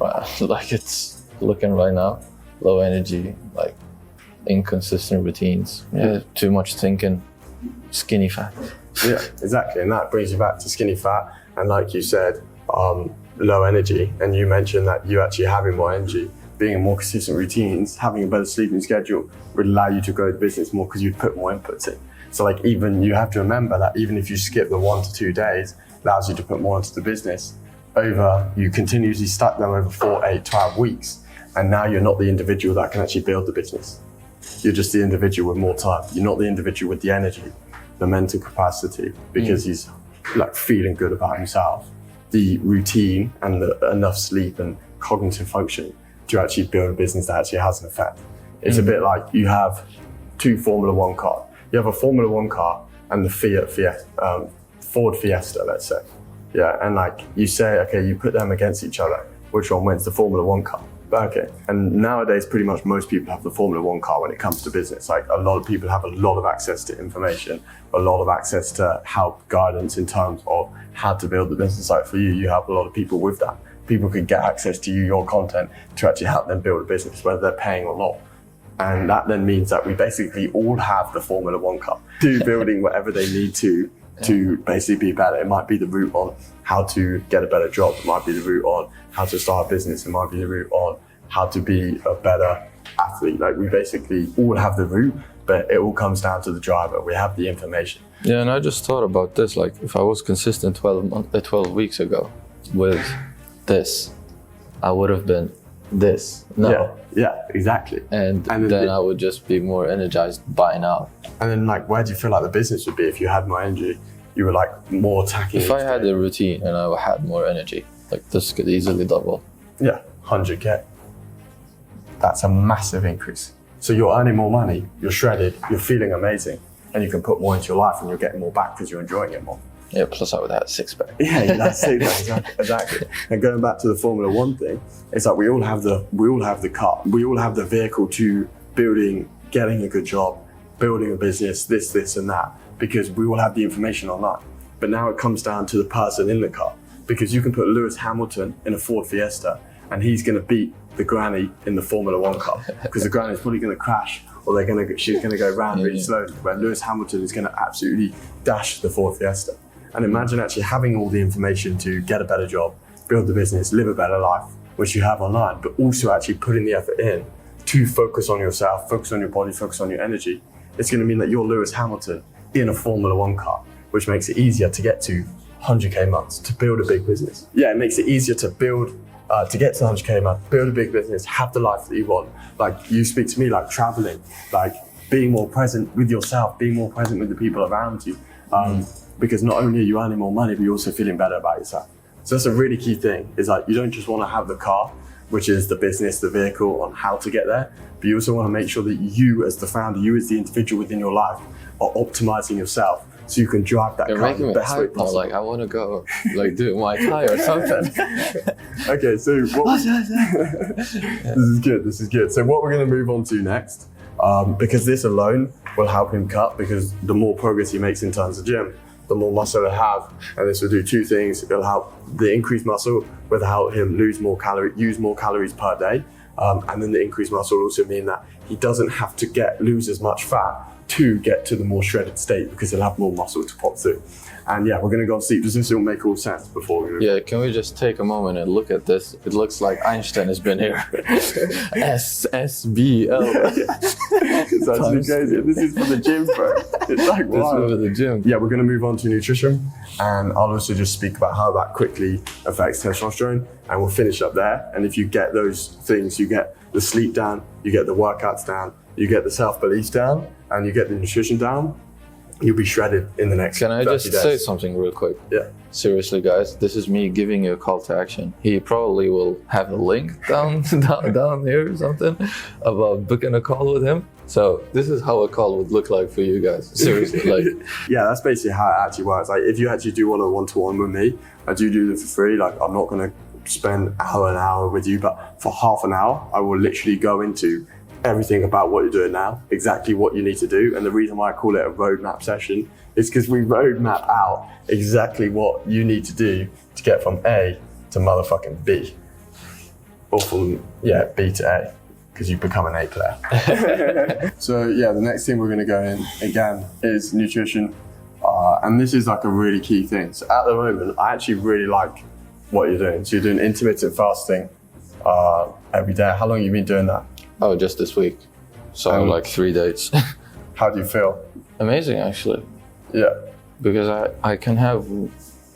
it's looking right now. Low energy, like inconsistent routines. Yeah, too much thinking, skinny fat. Yeah, exactly. And that brings you back to skinny fat. And like you said, low energy. And you mentioned that you actually having more energy, being in more consistent routines, having a better sleeping schedule would allow you to grow the business more because you'd put more inputs in. So like, even you have to remember that even if you skip the 1 to 2 days, it allows you to put more into the business. You continuously stack them over 4, 8, 12 weeks. And now you're not the individual that can actually build the business. You're just the individual with more time. You're not the individual with the energy, the mental capacity, because he's like feeling good about himself, the routine and enough sleep and cognitive function to actually build a business that actually has an effect. It's a bit like you have 2 Formula One cars. You have a Formula One car and the Ford Fiesta, let's say. Yeah, and like you say, okay, you put them against each other. Which one wins? The Formula One car. Okay, and nowadays pretty much most people have the Formula One car when it comes to business. Like, a lot of people have a lot of access to information, a lot of access to help, guidance in terms of how to build the business. Like for you have a lot of people with that. People could get access to your content to actually help them build a business, whether they're paying or not. And that then means that we basically all have the Formula One car to building whatever they need to basically be better. It might be the route on how to get a better job. It might be the route on how to start a business. It might be the route on how to be a better athlete. Like, we basically all have the route, but it all comes down to the driver. We have the information. Yeah, and I just thought about this. Like, if I was consistent 12 weeks ago with this, I would have been this now. Yeah, exactly. And then I would just be more energized by now. And then, like, where do you feel like the business would be if you had more energy? You were like more attacking. If I had a routine and I had more energy, like, this could easily double. Yeah, 100K. That's a massive increase. So you're earning more money, you're shredded, you're feeling amazing, and you can put more into your life and you're getting more back because you're enjoying it more. Yeah, plus I would have 6-pack. Yeah, that's it. Exactly. And going back to the Formula One thing, it's like we all have the car, we all have the vehicle to building, getting a good job, building a business, this and that, because we all have the information online. But now it comes down to the person in the car, because you can put Lewis Hamilton in a Ford Fiesta and he's going to beat the granny in the Formula One car, because the granny's probably going to crash, or she's going to go round really slowly, where Lewis Hamilton is going to absolutely dash the Ford Fiesta. And imagine actually having all the information to get a better job, build the business, live a better life, which you have online, but also actually putting the effort in to focus on yourself, focus on your body, focus on your energy. It's going to mean that you're Lewis Hamilton in a Formula One car, which makes it easier to get to 100K months, to build a big business. Yeah, it makes it easier to build, to get to 100K a month, build a big business, have the life that you want. Like, you speak to me, like traveling, like being more present with yourself, being more present with the people around you. Because not only are you earning more money, but you're also feeling better about yourself. So that's a really key thing, is like, you don't just want to have the car, which is the business, the vehicle on how to get there, but you also want to make sure that you as the founder, you as the individual within your life are optimizing yourself so you can drive that car in the best way possible. Like, I want to go like do my tie or something. Okay, so this is good. So what we're going to move on to next, because this alone will help him cut, because the more progress he makes in terms of gym, the more muscle he'll have, and this will do 2 things. It'll help the increased muscle will help him use more calories per day, and then the increased muscle will also mean that he doesn't have to lose as much fat to get to the more shredded state because they'll have more muscle to pop through. And yeah, we're going to go and see. Does this all make all sense before we? Yeah, can we just take a moment and look at this? It looks like Einstein has been here. SSBL. It's actually crazy. This is for the gym, bro. It's like, wow. This is for the gym. Yeah, we're going to move on to nutrition, and I'll also just speak about how that quickly affects testosterone, and we'll finish up there. And if you get those things, you get the sleep down, you get the workouts down, you get the self-belief down, and you get the nutrition down, you'll be shredded in the next 30 days. Can I just say something real quick? Yeah. Seriously, guys, this is me giving you a call to action. He probably will have a link down here or something about booking a call with him. So this is how a call would look like for you guys. Seriously, like. Yeah, that's basically how it actually works. Like, if you actually do want a one-to-one with me, I do this for free. Like, I'm not going to spend an hour with you, but for half an hour, I will literally go into everything about what you're doing now, exactly what you need to do. And the reason why I call it a roadmap session is because we roadmap out exactly what you need to do to get from A to motherfucking B. Or from, B to A, because you become an A player. So yeah, the next thing we're gonna go in again is nutrition. And this is like a really key thing. So at the moment, I actually really like what you're doing. So you're doing intermittent fasting every day. How long have you been doing that? Oh, just this week. So like 3 days. How do you feel? Amazing, actually. Yeah. Because I can have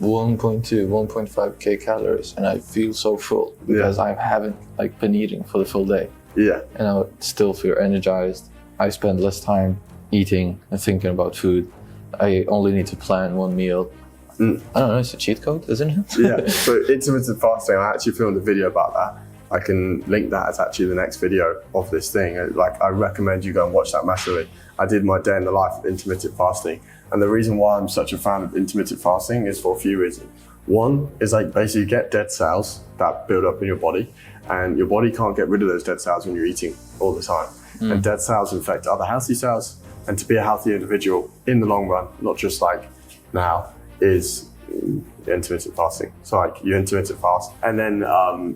1.5k calories and I feel so full because I haven't like been eating for the full day. Yeah. And I still feel energized. I spend less time eating and thinking about food. I only need to plan one meal. I don't know, it's a cheat code, isn't it? Yeah. So intermittent fasting, I actually filmed a video about that. I can link that as actually the next video of this thing. Like, I recommend you go and watch that massively. I did my day in the life of intermittent fasting. And the reason why I'm such a fan of intermittent fasting is for a few reasons. One is like basically you get dead cells that build up in your body, and your body can't get rid of those dead cells when you're eating all the time. And dead cells infect other healthy cells. And to be a healthy individual in the long run, not just like now, is intermittent fasting. So like you intermittent fast, and then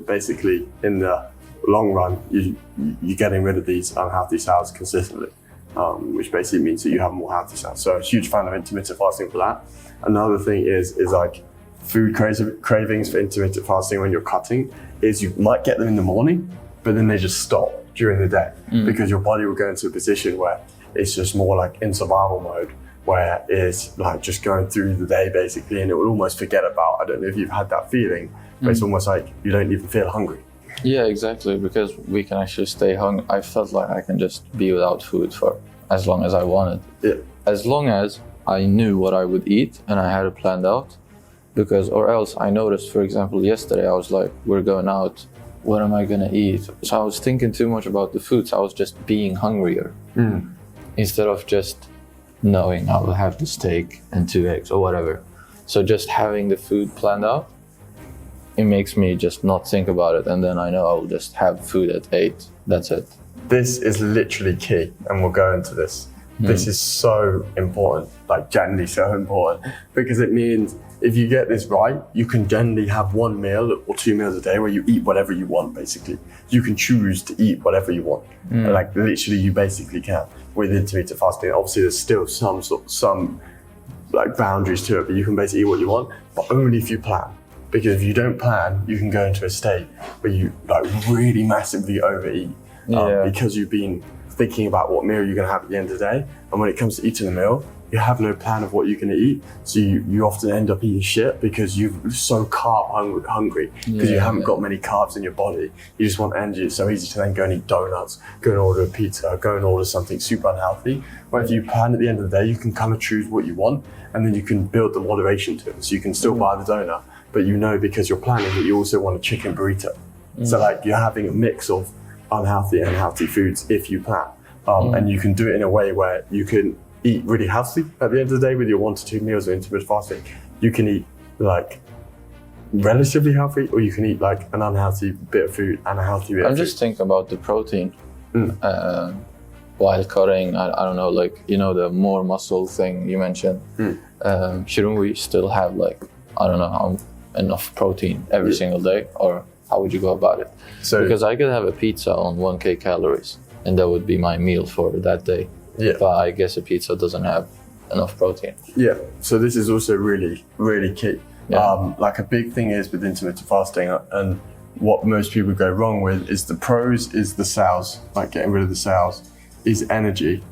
basically in the long run, you're getting rid of these unhealthy cells consistently, which basically means that you have more healthy cells. So a huge fan of intermittent fasting for that. Another thing is like food cravings for intermittent fasting when you're cutting is you might get them in the morning, but then they just stop during the day because your body will go into a position where it's just more like in survival mode, where it's like just going through the day basically, and it will almost forget about, I don't know if you've had that feeling, but it's almost like you don't even feel hungry. Yeah, exactly, because we can actually stay hungry. I felt like I can just be without food for as long as I wanted. Yeah. As long as I knew what I would eat and I had it planned out, or else I noticed, for example, yesterday I was like, we're going out, what am I gonna eat? So I was thinking too much about the food, so I was just being hungrier. Instead of just knowing I will have the steak and 2 eggs or whatever. So just having the food planned out, it makes me just not think about it, and then I know I'll just have food at 8. That's it. This is literally key, and we'll go into this. This is so important, like generally so important, because it means if you get this right, you can generally have 1 meal or 2 meals a day where you eat whatever you want, basically. You can choose to eat whatever you want. Like literally you basically can. With intermittent fasting, obviously there's still some like boundaries to it, but you can basically eat what you want, but only if you plan. Because if you don't plan, you can go into a state where you like really massively overeat because you've been thinking about what meal you're gonna have at the end of the day. And when it comes to eating a meal, you have no plan of what you're gonna eat. So you often end up eating shit because you're so carb hungry because you haven't got many carbs in your body. You just want energy. It's so easy to then go and eat donuts, go and order a pizza, go and order something super unhealthy. Where if you plan at the end of the day, you can kind of choose what you want, and then you can build the moderation to it. So you can still buy the donut, but you know because you're planning that you also want a chicken burrito. So like you're having a mix of unhealthy and healthy foods if you plan. And you can do it in a way where you can eat really healthy at the end of the day with your 1 to 2 meals of intermittent fasting. You can eat like relatively healthy, or you can eat like an unhealthy bit of food and a healthy bit of food. I'm just thinking about the protein while cutting. I don't know, like, you know, the more muscle thing you mentioned. Shouldn't we still have like, I don't know, enough protein every single day, or how would you go about it? So because I could have a pizza on 1k calories and that would be my meal for that day. Yeah. But I guess a pizza doesn't have enough protein. Yeah, so this is also really, really key. Yeah. Like a big thing is with intermittent fasting, and what most people go wrong with is the pros is the sales, like getting rid of the sales, is energy,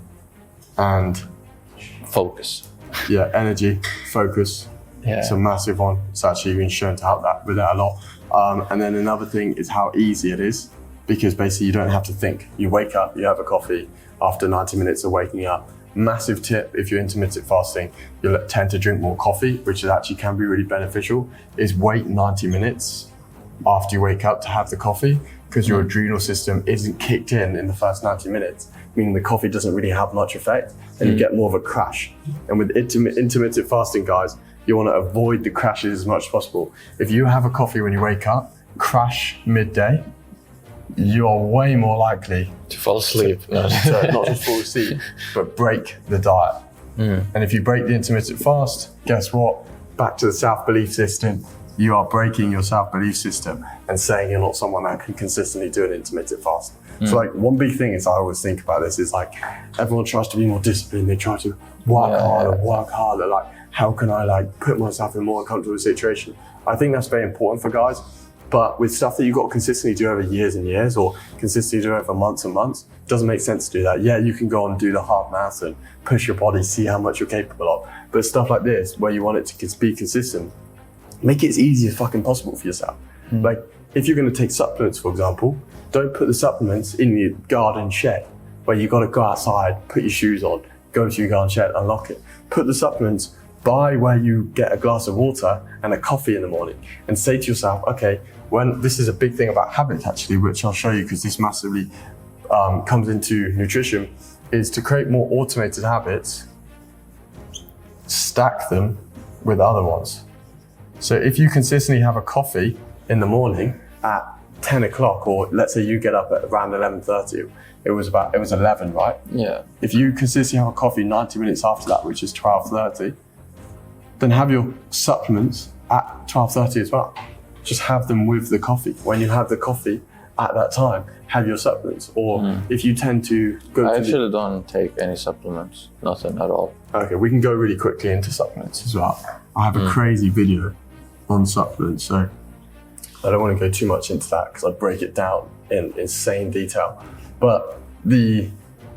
and Focus. yeah, energy, focus. Yeah. It's a massive one. It's actually been shown to help that with that a lot. And then another thing is how easy it is, because basically you don't have to think. You wake up, you have a coffee after 90 minutes of waking up. Massive tip if you're intermittent fasting, you'll tend to drink more coffee, which is actually can be really beneficial, is wait 90 minutes after you wake up to have the coffee, because your adrenal system isn't kicked in the first 90 minutes, meaning the coffee doesn't really have much effect, and you get more of a crash. And with intermittent fasting, guys, you want to avoid the crashes as much as possible. If you have a coffee when you wake up, crash midday, you are way more likely To fall asleep. to not just fall asleep, but break the diet. And if you break the intermittent fast, guess what? Back to the self-belief system. You are breaking your self-belief system and saying you're not someone that can consistently do an intermittent fast. So like one big thing is I always think about this is like everyone tries to be more disciplined. They try to work harder. Like how can I like put myself in a more comfortable situation? I think that's very important for guys. But with stuff that you've got to consistently do over years and years, or consistently do over months and months, it doesn't make sense to do that. Yeah, you can go and do the half marathon, push your body, see how much you're capable of. But stuff like this, where you want it to be consistent, make it as easy as fucking possible for yourself. Like if you're going to take supplements, for example, don't put the supplements in your garden shed where you got to go outside, put your shoes on, go to your garden shed, unlock it. Put the supplements by where you get a glass of water and a coffee in the morning, and say to yourself, okay, when this is a big thing about habits actually, which I'll show you because this massively comes into nutrition, is to create more automated habits, stack them with other ones. So if you consistently have a coffee in the morning at 10 o'clock, or let's say you get up at around 11:30, it was 11, right? Yeah. If you consistently have a coffee 90 minutes after that, which is 12:30, then have your supplements at 12:30 as well. Just have them with the coffee. When you have the coffee at that time, have your supplements. Or if you tend to go I to actually don't take any supplements. Nothing at all. Okay, we can go really quickly into supplements as well. I have a crazy video on supplements, so I don't want to go too much into that because I break it down in insane detail. But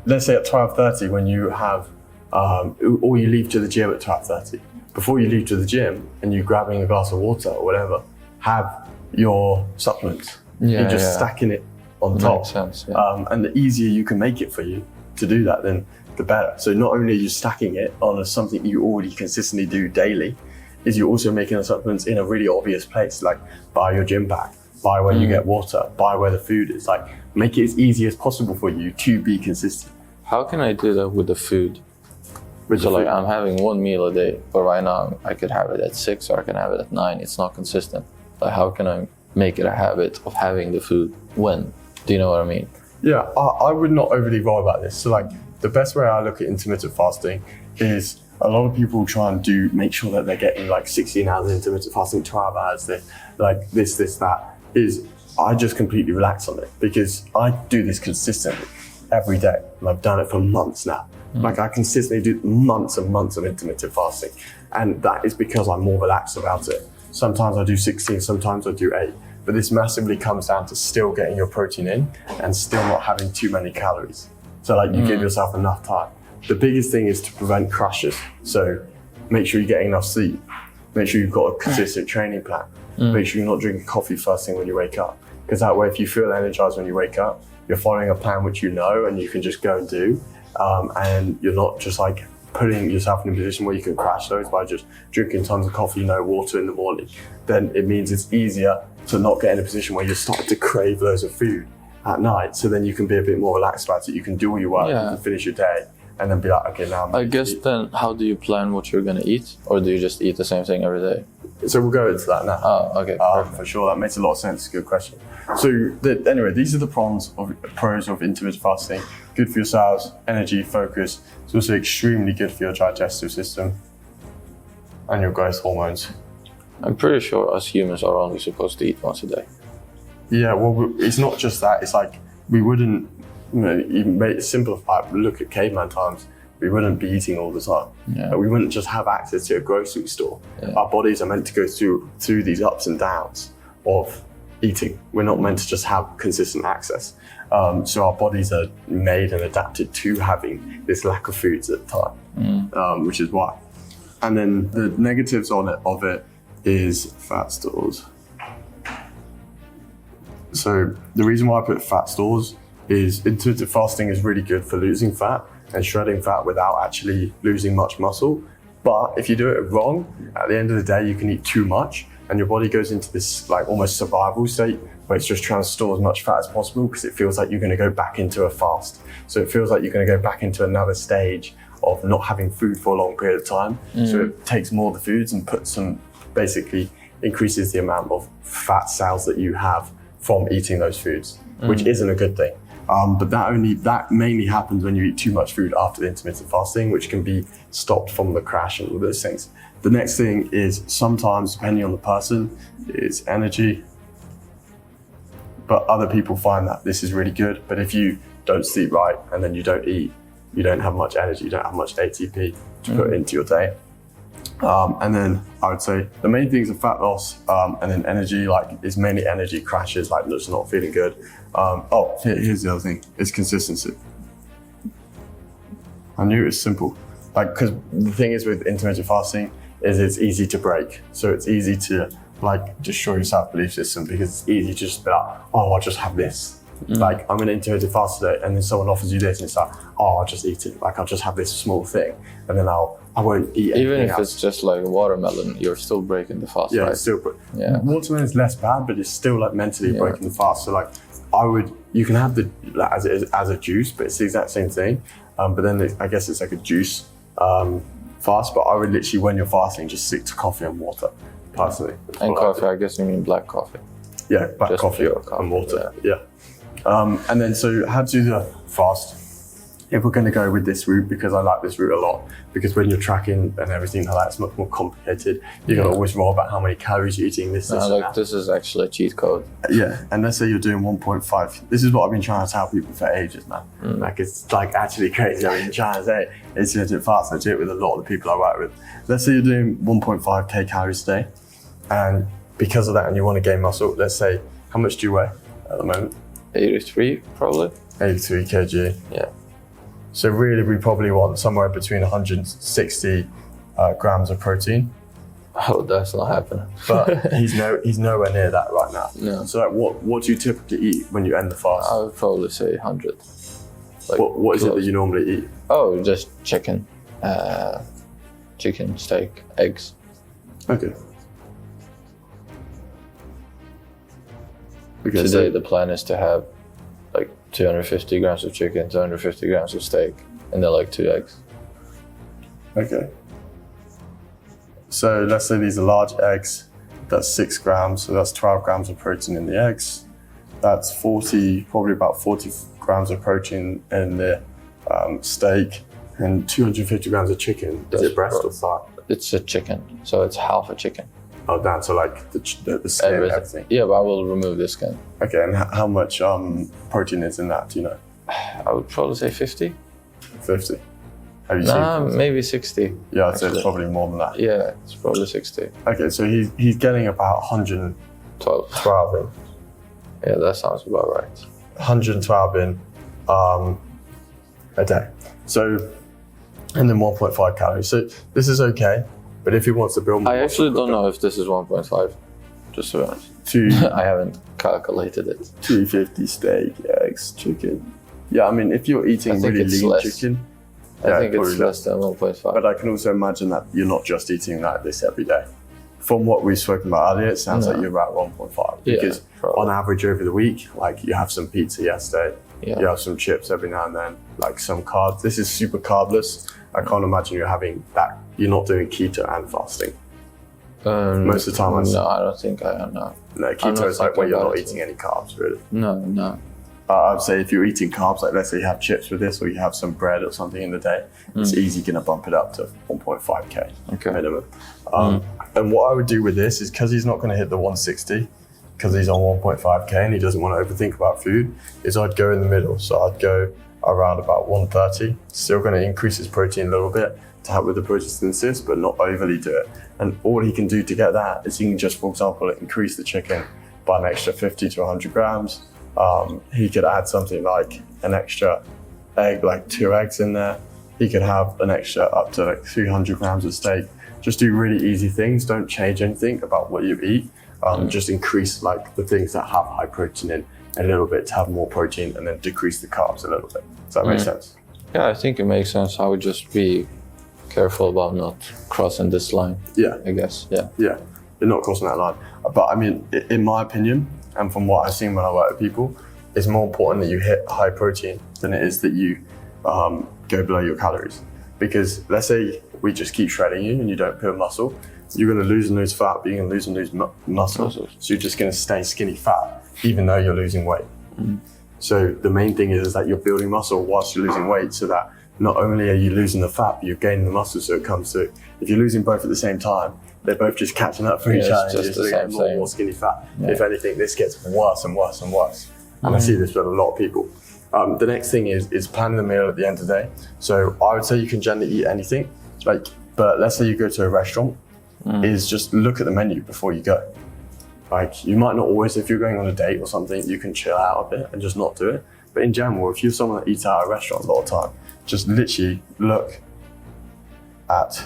let's say at 12:30 when you have, or you leave to the gym at 12:30, before you leave to the gym and you're grabbing a glass of water or whatever, have your supplements. You're just stacking it on top. Makes sense, yeah. And the easier you can make it for you to do that, then the better. So not only are you stacking it on something you already consistently do daily, is you're also making the supplements in a really obvious place, like by your gym bag, by where you get water, by where the food is. Like make it as easy as possible for you to be consistent. How can I do that with the food? With So the like food. I'm having one meal a day, but right now I could have it at 6 or I can have it at 9. It's not consistent. Like how can I make it a habit of having the food when? Do you know what I mean? Yeah, I would not overly roll about this. So like the best way I look at intermittent fasting is a lot of people try and make sure that they're getting like 16 hours of intermittent fasting, 12 hours, that, is I just completely relax on it because I do this consistently every day. And I've done it for months now. Like I consistently do months and months of intermittent fasting. And that is because I'm more relaxed about it. Sometimes I do 16, sometimes I do 8. But this massively comes down to still getting your protein in and still not having too many calories. So like you give yourself enough time. The biggest thing is to prevent crashes. So make sure you're getting enough sleep. Make sure you've got a consistent training plan. Make sure you're not drinking coffee first thing when you wake up. Because that way, if you feel energized when you wake up, you're following a plan which you know and you can just go and do. And you're not just like putting yourself in a position where you can crash those by just drinking tons of coffee, no water in the morning. Then it means it's easier to not get in a position where you're starting to crave loads of food at night. So then you can be a bit more relaxed about it. You can do all your work, you can finish your day, and then be like, okay, now I guess then how do you plan what you're gonna eat? Or do you just eat the same thing every day? So we'll go into that now. Oh, okay. For sure, that makes a lot of sense. Good question. So anyway, these are the pros of intermittent fasting. Good for your cells, energy, focus. It's also extremely good for your digestive system and your growth hormones. I'm pretty sure us humans are only supposed to eat once a day. Yeah, well, it's not just that. It's like we wouldn't Even make it simplify. Look at caveman times. We wouldn't be eating all the time. Yeah. We wouldn't just have access to a grocery store. Yeah. Our bodies are meant to go through these ups and downs of eating. We're not meant to just have consistent access. So our bodies are made and adapted to having this lack of foods at the time, which is why. And then the negatives of it is fat stores. So the reason why I put fat stores is intermittent fasting is really good for losing fat and shredding fat without actually losing much muscle. But if you do it wrong, at the end of the day, you can eat too much and your body goes into this like almost survival state where it's just trying to store as much fat as possible because it feels like you're going to go back into a fast. So it feels like you're going to go back into another stage of not having food for a long period of time. So it takes more of the foods and basically increases the amount of fat cells that you have from eating those foods, which isn't a good thing. But that mainly happens when you eat too much food after the intermittent fasting, which can be stopped from the crash and all those things. The next thing is sometimes, depending on the person, is energy. But other people find that this is really good. But if you don't sleep right and then you don't eat, you don't have much energy, you don't have much ATP to put into your day. And then I would say the main things are fat loss and then energy, like is mainly energy crashes, like just not feeling good. Here's the other thing, it's consistency. I knew it was simple. Like, because the thing is with intermittent fasting is it's easy to break. So it's easy to like destroy your self-belief system because it's easy to just be like, oh, I'll just have this. Like I'm gonna intermittent fast today and then someone offers you this and it's like, oh, I'll just eat it. Like I'll just have this small thing and then I won't eat anything Even if else. it's just like watermelon, you're still breaking the fast, Yeah, right? it's still, watermelon is less bad, but it's still like mentally breaking the fast. So like you can have the like, as a juice, but it's the exact same thing. But then I guess it's like a juice fast. But I would literally, when you're fasting, just stick to coffee and water, personally. And coffee, I guess you mean black coffee. Yeah, black Just coffee pure coffee, and water. Yeah. And then so how to do the fast? If we're going to go with this route, because I like this route a lot, because when you're tracking and everything like that, it's much more complicated. You're going to always roll about how many calories you're eating, this, and that. This is actually a cheat code. Yeah, and let's say you're doing 1.5. This is what I've been trying to tell people for ages, man. Like, it's like actually crazy. I've been trying to say it's legit fast. I do it with a lot of the people I work with. Let's say you're doing 1.5k calories a day, and because of that, and you want to gain muscle, let's say, how much do you weigh at the moment? 83, probably. 83 kg. Yeah. So really, we probably want somewhere between 160 grams of protein. Oh, that's not happening. But he's nowhere near that right now. No. So like, what do you typically eat when you end the fast? I would probably say 100. Like what is it that you normally eat? Oh, just chicken. Chicken, steak, eggs. Okay. Today the plan is to have like 250 grams of chicken, 250 grams of steak, and then like 2 eggs. Okay. So let's say these are large eggs. That's 6 grams, so that's 12 grams of protein in the eggs. That's probably about 40 grams of protein in the steak, and 250 grams of chicken. Is it breast or thigh? It's a chicken, so it's half a chicken. Oh, damn, so like the skin and everything. Yeah, but I will remove the skin. Okay, and how much protein is in that, do you know? I would probably say 50. 50. Have you seen? Maybe 60. Yeah, I'd say it's probably more than that. Yeah, it's probably 60. Okay, so he's getting about 112 in. Yeah, that sounds about right. 112 in a day. So, and then 1.5 calories. So this is okay, but if he wants to build more I actually don't know if this is 1.5, just to be honest. I haven't calculated it. 250 steak, eggs, chicken. Yeah, I mean, if you're eating really lean less. chicken, I think it's less than 1.5. But I can also imagine that you're not just eating like this every day. From what we've spoken about earlier, it sounds like you're about 1.5. Because on average over the week, like you have some pizza yesterday, you have some chips every now and then, like some carbs. This is super carbless. I can't imagine you're having that. You're not doing keto and fasting. Most of the time, no, I don't think I am. No, keto is like when you're not eating any carbs, really. No. I'd say if you're eating carbs, like let's say you have chips with this, or you have some bread or something in the day, it's easy going to bump it up to 1.5k minimum. And what I would do with this is because he's not going to hit the 160, because he's on 1.5k and he doesn't want to overthink about food, is I'd go in the middle. So I'd go around about 130, still going to increase his protein a little bit to help with the protein synthesis, but not overly do it. And all he can do to get that is he can just, for example, increase the chicken by an extra 50 to 100 grams. He could add something like an extra egg, like 2 eggs in there. He could have an extra up to like 300 grams of steak. Just do really easy things. Don't change anything about what you eat. Just increase like the things that have high protein in a little bit to have more protein, and then decrease the carbs a little bit. Does that make sense? Yeah, I think it makes sense. I would just be careful about not crossing this line. Yeah. I guess, yeah. Yeah, you're not crossing that line. But I mean, in my opinion, and from what I've seen when I work with people, it's more important that you hit high protein than it is that you go below your calories. Because let's say we just keep shredding you and you don't build muscle, you're going to lose and lose fat, but you're going to lose and lose muscle. So you're just going to stay skinny fat, even though you're losing weight. So the main thing is that you're building muscle whilst you're losing weight, so that not only are you losing the fat, but you're gaining the muscle, so it comes through. If you're losing both at the same time, they're both just catching up for each other. It's just the same more and thing. more skinny fat. If anything, this gets worse and worse and worse. And I see this with a lot of people. The next thing is planning the meal at the end of the day. So I would say you can generally eat anything, but let's say you go to a restaurant, is just look at the menu before you go. Like, you might not always, if you're going on a date or something, you can chill out a bit and just not do it. But in general, if you're someone that eats out at a restaurant a lot of time, just literally look at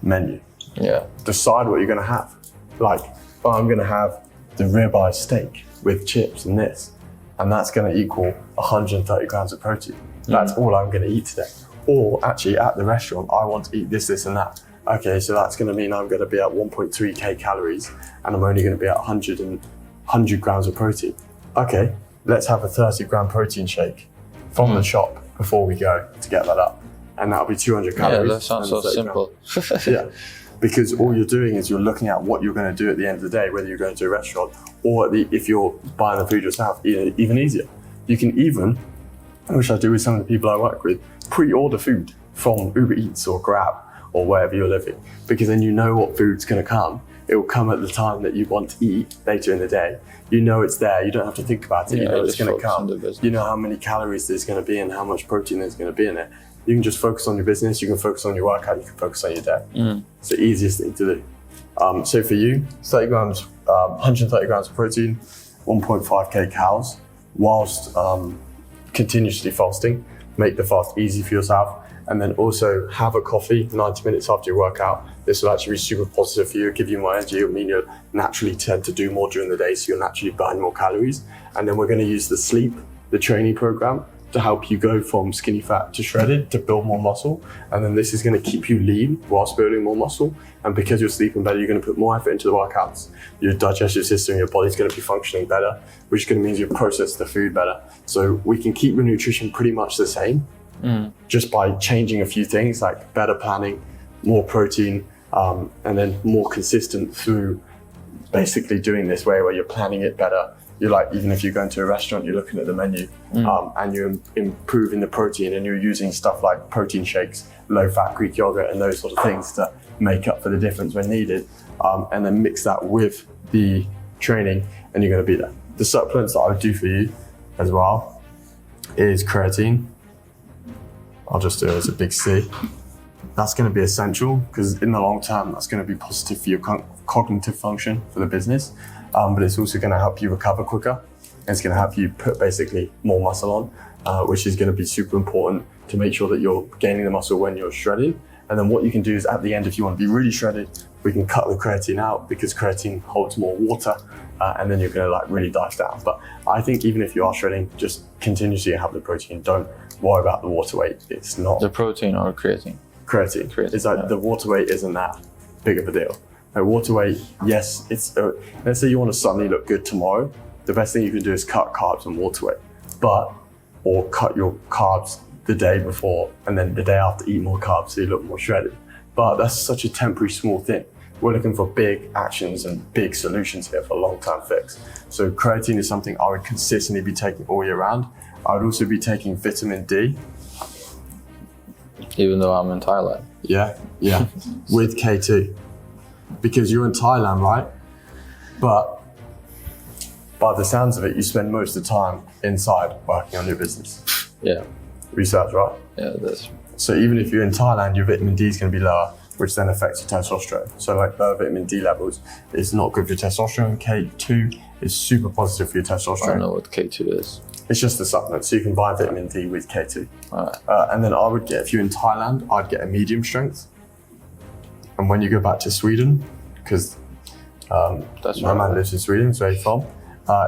menu. Yeah. Decide what you're gonna have. Like, oh, I'm gonna have the ribeye steak with chips and this, and that's gonna equal 130 grams of protein. That's all I'm gonna eat today. Or actually at the restaurant, I want to eat this, this and that. Okay, so that's gonna mean I'm gonna be at 1.3k calories and I'm only gonna be at 100 grams of protein. Okay, let's have a 30-gram protein shake from the shop before we go to get that up. And that'll be 200 calories. Yeah, that sounds so simple. Yeah, because all you're doing is you're looking at what you're going to do at the end of the day, whether you're going to a restaurant or if you're buying the food yourself, even easier. You can even, which I do with some of the people I work with, pre-order food from Uber Eats or Grab or wherever you're living, because then you know what food's going to come. It will come at the time that you want to eat later in the day. You know it's there. You don't have to think about it. You know it's going to come. You know how many calories there's going to be and how much protein there's going to be in it. You can just focus on your business. You can focus on your workout. You can focus on your day. It's the easiest thing to do. So for you, 30 grams, 130 grams of protein, 1.5k calories, whilst continuously fasting. Make the fast easy for yourself. And then also have a coffee 90 minutes after your workout. This will actually be super positive for you, give you more energy. It'll mean you'll naturally tend to do more during the day, so you'll naturally burn more calories. And then we're going to use the sleep, the training program, to help you go from skinny fat to shredded to build more muscle. And then this is going to keep you lean whilst building more muscle. And because you're sleeping better, you're going to put more effort into the workouts. Your digestive system, your body's going to be functioning better, which is going to mean you process the food better. So we can keep your nutrition pretty much the same, just by changing a few things like better planning, more protein, and then more consistent through basically doing this way where you're planning it better. You're like, even if you're going to a restaurant, you're looking at the menu and you're improving the protein, and you're using stuff like protein shakes, low-fat Greek yogurt, and those sort of things to make up for the difference when needed, and then mix that with the training, and you're going to be there. The supplements that I would do for you as well is creatine. I'll just do it as a big C. That's going to be essential because in the long term, that's going to be positive for your cognitive function for the business. But it's also going to help you recover quicker. It's going to help you put basically more muscle on, which is going to be super important to make sure that you're gaining the muscle when you're shredding. And then what you can do is at the end, if you want to be really shredded, we can cut the creatine out because creatine holds more water, and then you're going to like really dive down. But I think even if you are shredding, just continuously have the protein. Don't worry about the water weight. It's not the protein or creatine. Creatine. It's like the water weight isn't that big of a deal. Water weight, yes, it's let's say you want to suddenly look good tomorrow. The best thing you can do is cut carbs and water weight, or cut your carbs the day before and then the day after eat more carbs so you look more shredded. But that's such a temporary small thing. We're looking for big actions and big solutions here for a long-term fix. So creatine is something I would consistently be taking all year round. I would also be taking vitamin D. Even though I'm in Thailand. Yeah, with K2. Because you're in Thailand, right? But by the sounds of it, you spend most of the time inside working on your business. Yeah. Research, right? Yeah, that's. So even if you're in Thailand, your vitamin D is going to be lower, which then affects your testosterone. So like lower vitamin D levels is not good for your testosterone. K2 is super positive for your testosterone. I don't know what K2 is. It's just a supplement, so you can buy vitamin D with K2. Alright. And then I would get, if you're in Thailand, I'd get a medium strength. And when you go back to Sweden, because That's my right. man lives in Sweden, so he's from,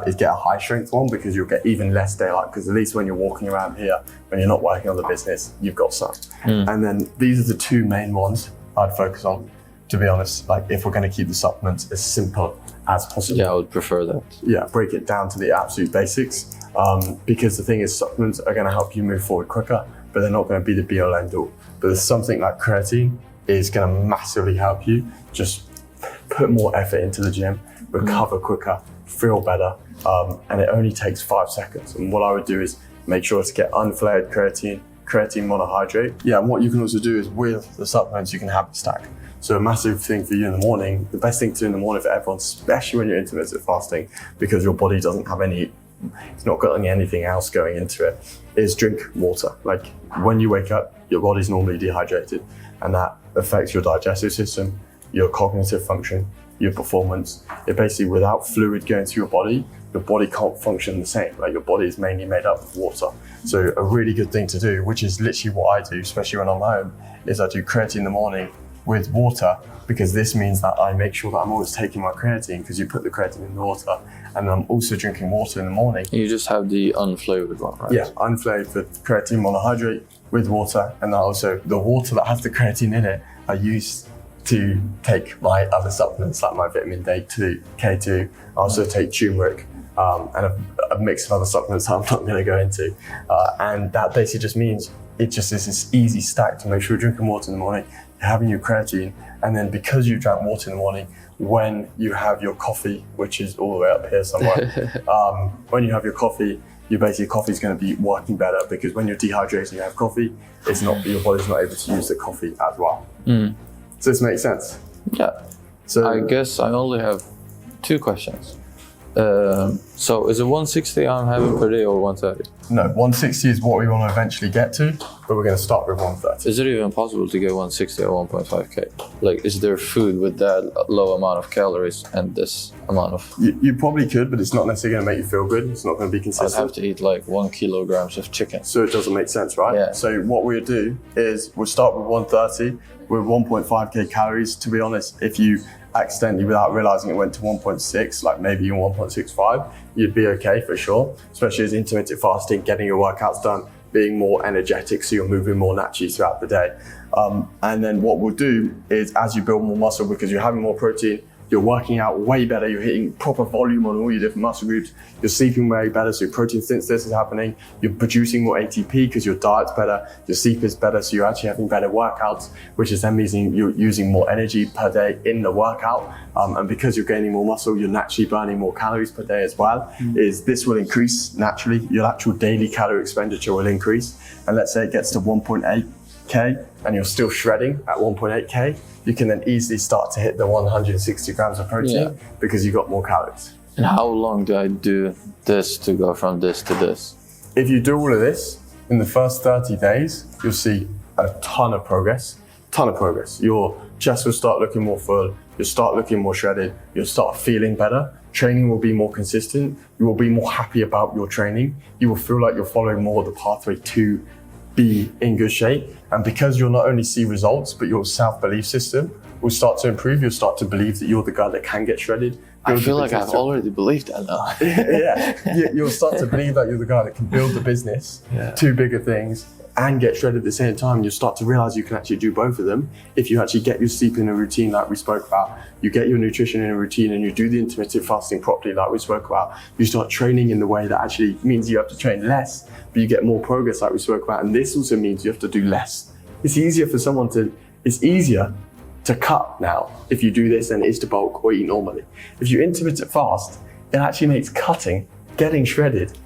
is get a high strength one because you'll get even less daylight, because at least when you're walking around here, when you're not working on the business, you've got sun. And then these are the two main ones I'd focus on, to be honest, like if we're going to keep the supplements as simple as possible. Yeah, I would prefer that. Yeah, break it down to the absolute basics, because the thing is, supplements are going to help you move forward quicker, but they're not going to be the be all end all. But there's something like creatine is going to massively help you just put more effort into the gym, recover quicker, feel better, and it only takes 5 seconds. And what I would do is make sure to get unflared creatine monohydrate. Yeah, and what you can also do is with the supplements, you can habit stack. So a massive thing for you in the morning, the best thing to do in the morning for everyone, especially when you're intermittent fasting, because your body doesn't have it's not got anything else going into it, is drink water. Like when you wake up, your body's normally dehydrated, and that affects your digestive system, your cognitive function, your performance. It basically, without fluid going through your body can't function the same. Like your body is mainly made up of water. So a really good thing to do, which is literally what I do, especially when I'm home, is I do creatine in the morning with water, because this means that I make sure that I'm always taking my creatine, because you put the creatine in the water, and I'm also drinking water in the morning. You just have the unflavored one, right? Yeah, unflavored creatine monohydrate with water, and then also the water that has the creatine in it, I use to take my other supplements like my vitamin D2, K2. I also take turmeric and a mix of other supplements that I'm not going to go into. And that basically just means it just is this easy stack to make sure you're drinking water in the morning, you're having your creatine, and then because you drank water in the morning, when you have your coffee, which is all the way up here somewhere, when you have your coffee, coffee's going to be working better, because when you're dehydrated and you have coffee, your body's not able to use the coffee as well. Does this make sense? Yeah. So I guess I only have 2 questions. So is it 160 I'm having per day or 130? No, 160 is what we want to eventually get to, but we're going to start with 130. Is it even possible to get 160 or 1.5k? Like, is there food with that low amount of calories and this amount of... You probably could, but it's not necessarily going to make you feel good. It's not going to be I'd consistent. have to eat like 1 kilograms of chicken. So it doesn't make sense, right? Yeah. So what we'll do is we'll start with 130 with 1.5k calories. To be honest, if you accidentally, without realizing it, went to 1.6, like maybe even 1.65, you'd be okay for sure, especially as intermittent fasting, getting your workouts done, being more energetic, so you're moving more naturally throughout the day. And then what we'll do is, as you build more muscle, because you're having more protein, you're working out way better, you're hitting proper volume on all your different muscle groups, you're sleeping way better, so your protein synthesis is happening, you're producing more ATP because your diet's better, your sleep is better, so you're actually having better workouts, which is then meaning you're using more energy per day in the workout. And because you're gaining more muscle, you're naturally burning more calories per day as well. This will increase naturally, your actual daily calorie expenditure will increase. And let's say it gets to 1.8k and you're still shredding at 1.8k, you can then easily start to hit the 160 grams of protein because you got more calories. And how long do I do this to go from this to this? If you do all of this in the first 30 days, you'll see a ton of progress. Your chest will start looking more full, you'll start looking more shredded, you'll start feeling better, training will be more consistent, you will be more happy about your training, you will feel like you're following more of the pathway to be in good shape. And because you'll not only see results, but your self-belief system will start to improve. You'll start to believe that you're the guy that can get shredded. I feel like I've already believed that now. You'll start to believe that you're the guy that can build the business, 2 bigger things, and get shredded at the same time. You'll start to realize you can actually do both of them if you actually get your sleep in a routine like we spoke about, you get your nutrition in a routine, and you do the intermittent fasting properly like we spoke about. You start training in the way that actually means you have to train less, but you get more progress like we spoke about. And this also means you have to do less. It's easier to cut now if you do this than it is to bulk or eat normally. If you intermittent fast, it actually makes cutting, getting shredded,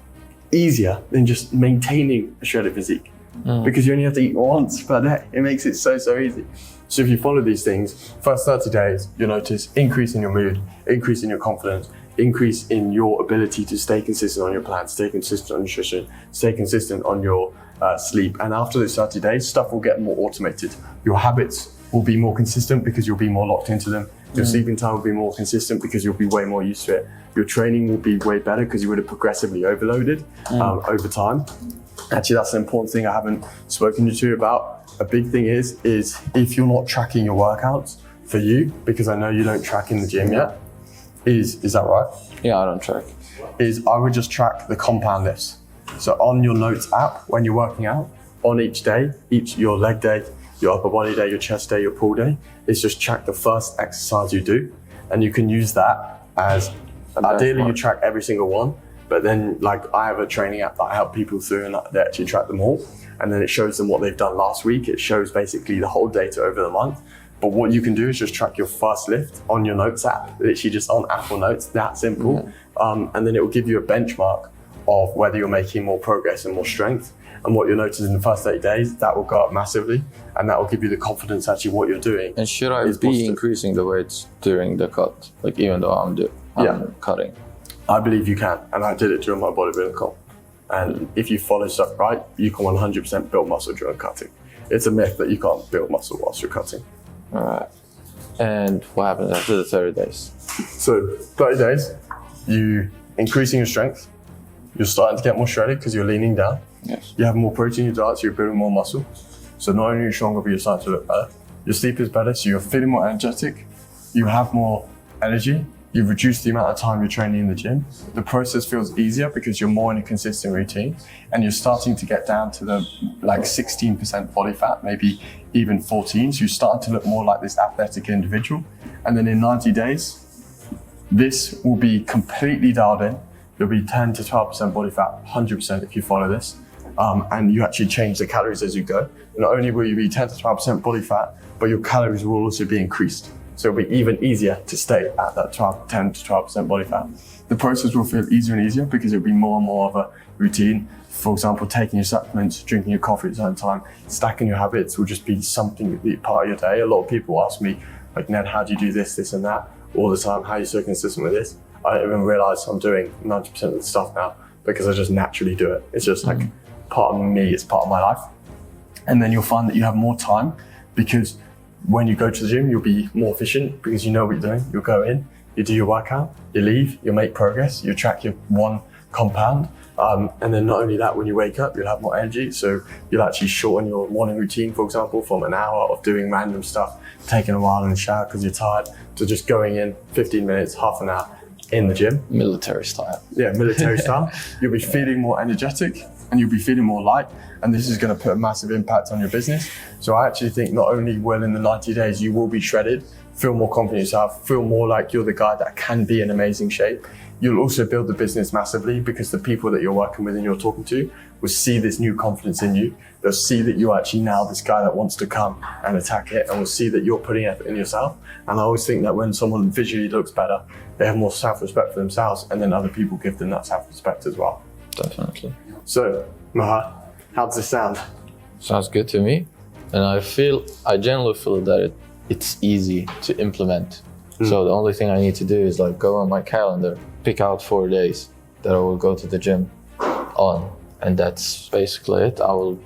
easier than just maintaining a shredded physique. Because you only have to eat once per day. It makes it so easy. So if you follow these things, first 30 days, you'll notice increase in your mood, increase in your confidence, increase in your ability to stay consistent on your plan, stay consistent on nutrition, stay consistent on your sleep. And after those 30 days, stuff will get more automated. Your habits will be more consistent because you'll be more locked into them. Your sleeping time will be more consistent because you'll be way more used to it. Your training will be way better because you would have progressively overloaded over time. Actually, that's an important thing I haven't spoken to you about. A big thing is if you're not tracking your workouts for you, because I know you don't track in the gym yet, is that right? Yeah, I don't track. I would just track the compound lifts. So on your notes app, when you're working out, on each day, your leg day, your upper body day, your chest day, your pull day, is just track the first exercise you do. And you can use that as, ideally you track every single one, but then like I have a training app that I help people through and they actually track them all. And then it shows them what they've done last week. It shows basically the whole data over the month. But what you can do is just track your first lift on your notes app, literally just on Apple Notes, that simple. And then it will give you a benchmark of whether you're making more progress and more strength. And what you'll notice in the first 8 days, that will go up massively. And that will give you the confidence actually what you're doing. And should I be increasing the weights during the cut? Like even though I'm cutting? I believe you can. And I did it during my bodybuilding comp. And if you follow stuff right, you can 100% build muscle during cutting. It's a myth that you can't build muscle whilst you're cutting. All right. And what happens after the 30 days? So 30 days, you increasing your strength. You're starting to get more shredded because you're leaning down. Yes. You have more protein in your diet, so you're building more muscle. So not only are you stronger, but you're starting to look better. Your sleep is better, so you're feeling more energetic. You have more energy. You've reduced the amount of time you're training in the gym. The process feels easier because you're more in a consistent routine, and you're starting to get down to the like 16% body fat, maybe even 14. So you're starting to look more like this athletic individual. And then in 90 days, this will be completely dialed in. You'll be 10 to 12% body fat, 100% if you follow this. And you actually change the calories as you go. Not only will you be 10 to 12% body fat, but your calories will also be increased. So it'll be even easier to stay at that 10 to 12% body fat. The process will feel easier and easier because it'll be more and more of a routine. For example, taking your supplements, drinking your coffee at a certain time, stacking your habits will just be something that be part of your day. A lot of people ask me, like, Ned, how do you do this, this and that all the time? How are you so consistent with this? I don't even realize I'm doing 90% of the stuff now because I just naturally do it. It's just like part of me, it's part of my life. And then you'll find that you have more time because when you go to the gym, you'll be more efficient because you know what you're doing. You'll go in, you do your workout, you leave, you make progress, you track your one compound. And then not only that, when you wake up, you'll have more energy. So you'll actually shorten your morning routine, for example, from an hour of doing random stuff, taking a while in the shower because you're tired, to just going in 15 minutes, half an hour in the gym. Military style. Yeah, military style. You'll be feeling more energetic and you'll be feeling more light. And this is going to put a massive impact on your business. So I actually think not only will in the 90 days, you will be shredded, feel more confident in yourself, feel more like you're the guy that can be in amazing shape. You'll also build the business massively because the people that you're working with and you're talking to will see this new confidence in you. They'll see that you're actually now this guy that wants to come and attack it, and will see that you're putting effort in yourself. And I always think that when someone visually looks better, they have more self-respect for themselves, and then other people give them that self-respect as well. Definitely. So, Maher, how does this sound? Sounds good to me. And I generally feel that it's easy to implement. So the only thing I need to do is like go on my calendar, pick out 4 days that I will go to the gym on. And that's basically it. I will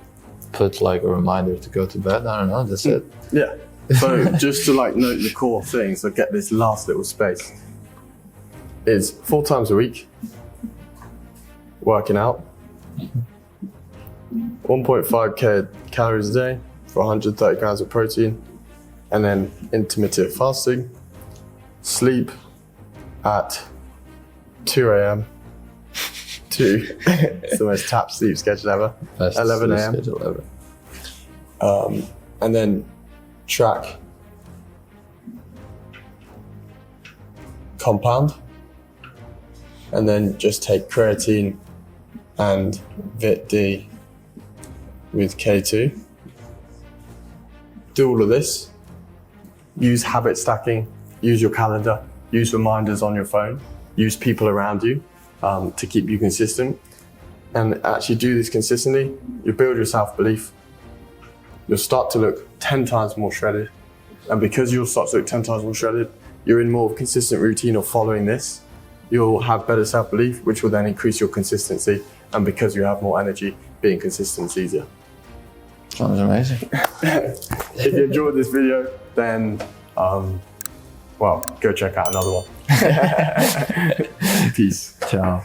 put like a reminder to go to bed. I don't know, that's it. Yeah. So just to like note the core things, so get this last little space, is 4 times a week, working out, 1.5k calories a day for 130 grams of protein, and then intermittent fasting, sleep at 2 a.m. to it's the most tapped sleep schedule ever. Best 11 a.m. schedule ever. And then track compound, and then just take creatine and Vit D with K2. Do all of this. Use habit stacking, use your calendar, use reminders on your phone, use people around you to keep you consistent. And actually do this consistently, you build your self-belief. You'll start to look 10 times more shredded. And because you'll start to look 10 times more shredded, you're in more of a consistent routine of following this. you'll have better self-belief, which will then increase your consistency. And because you have more energy, being consistent is easier. Sounds amazing. If you enjoyed this video, then, well, go check out another one. Peace. Ciao.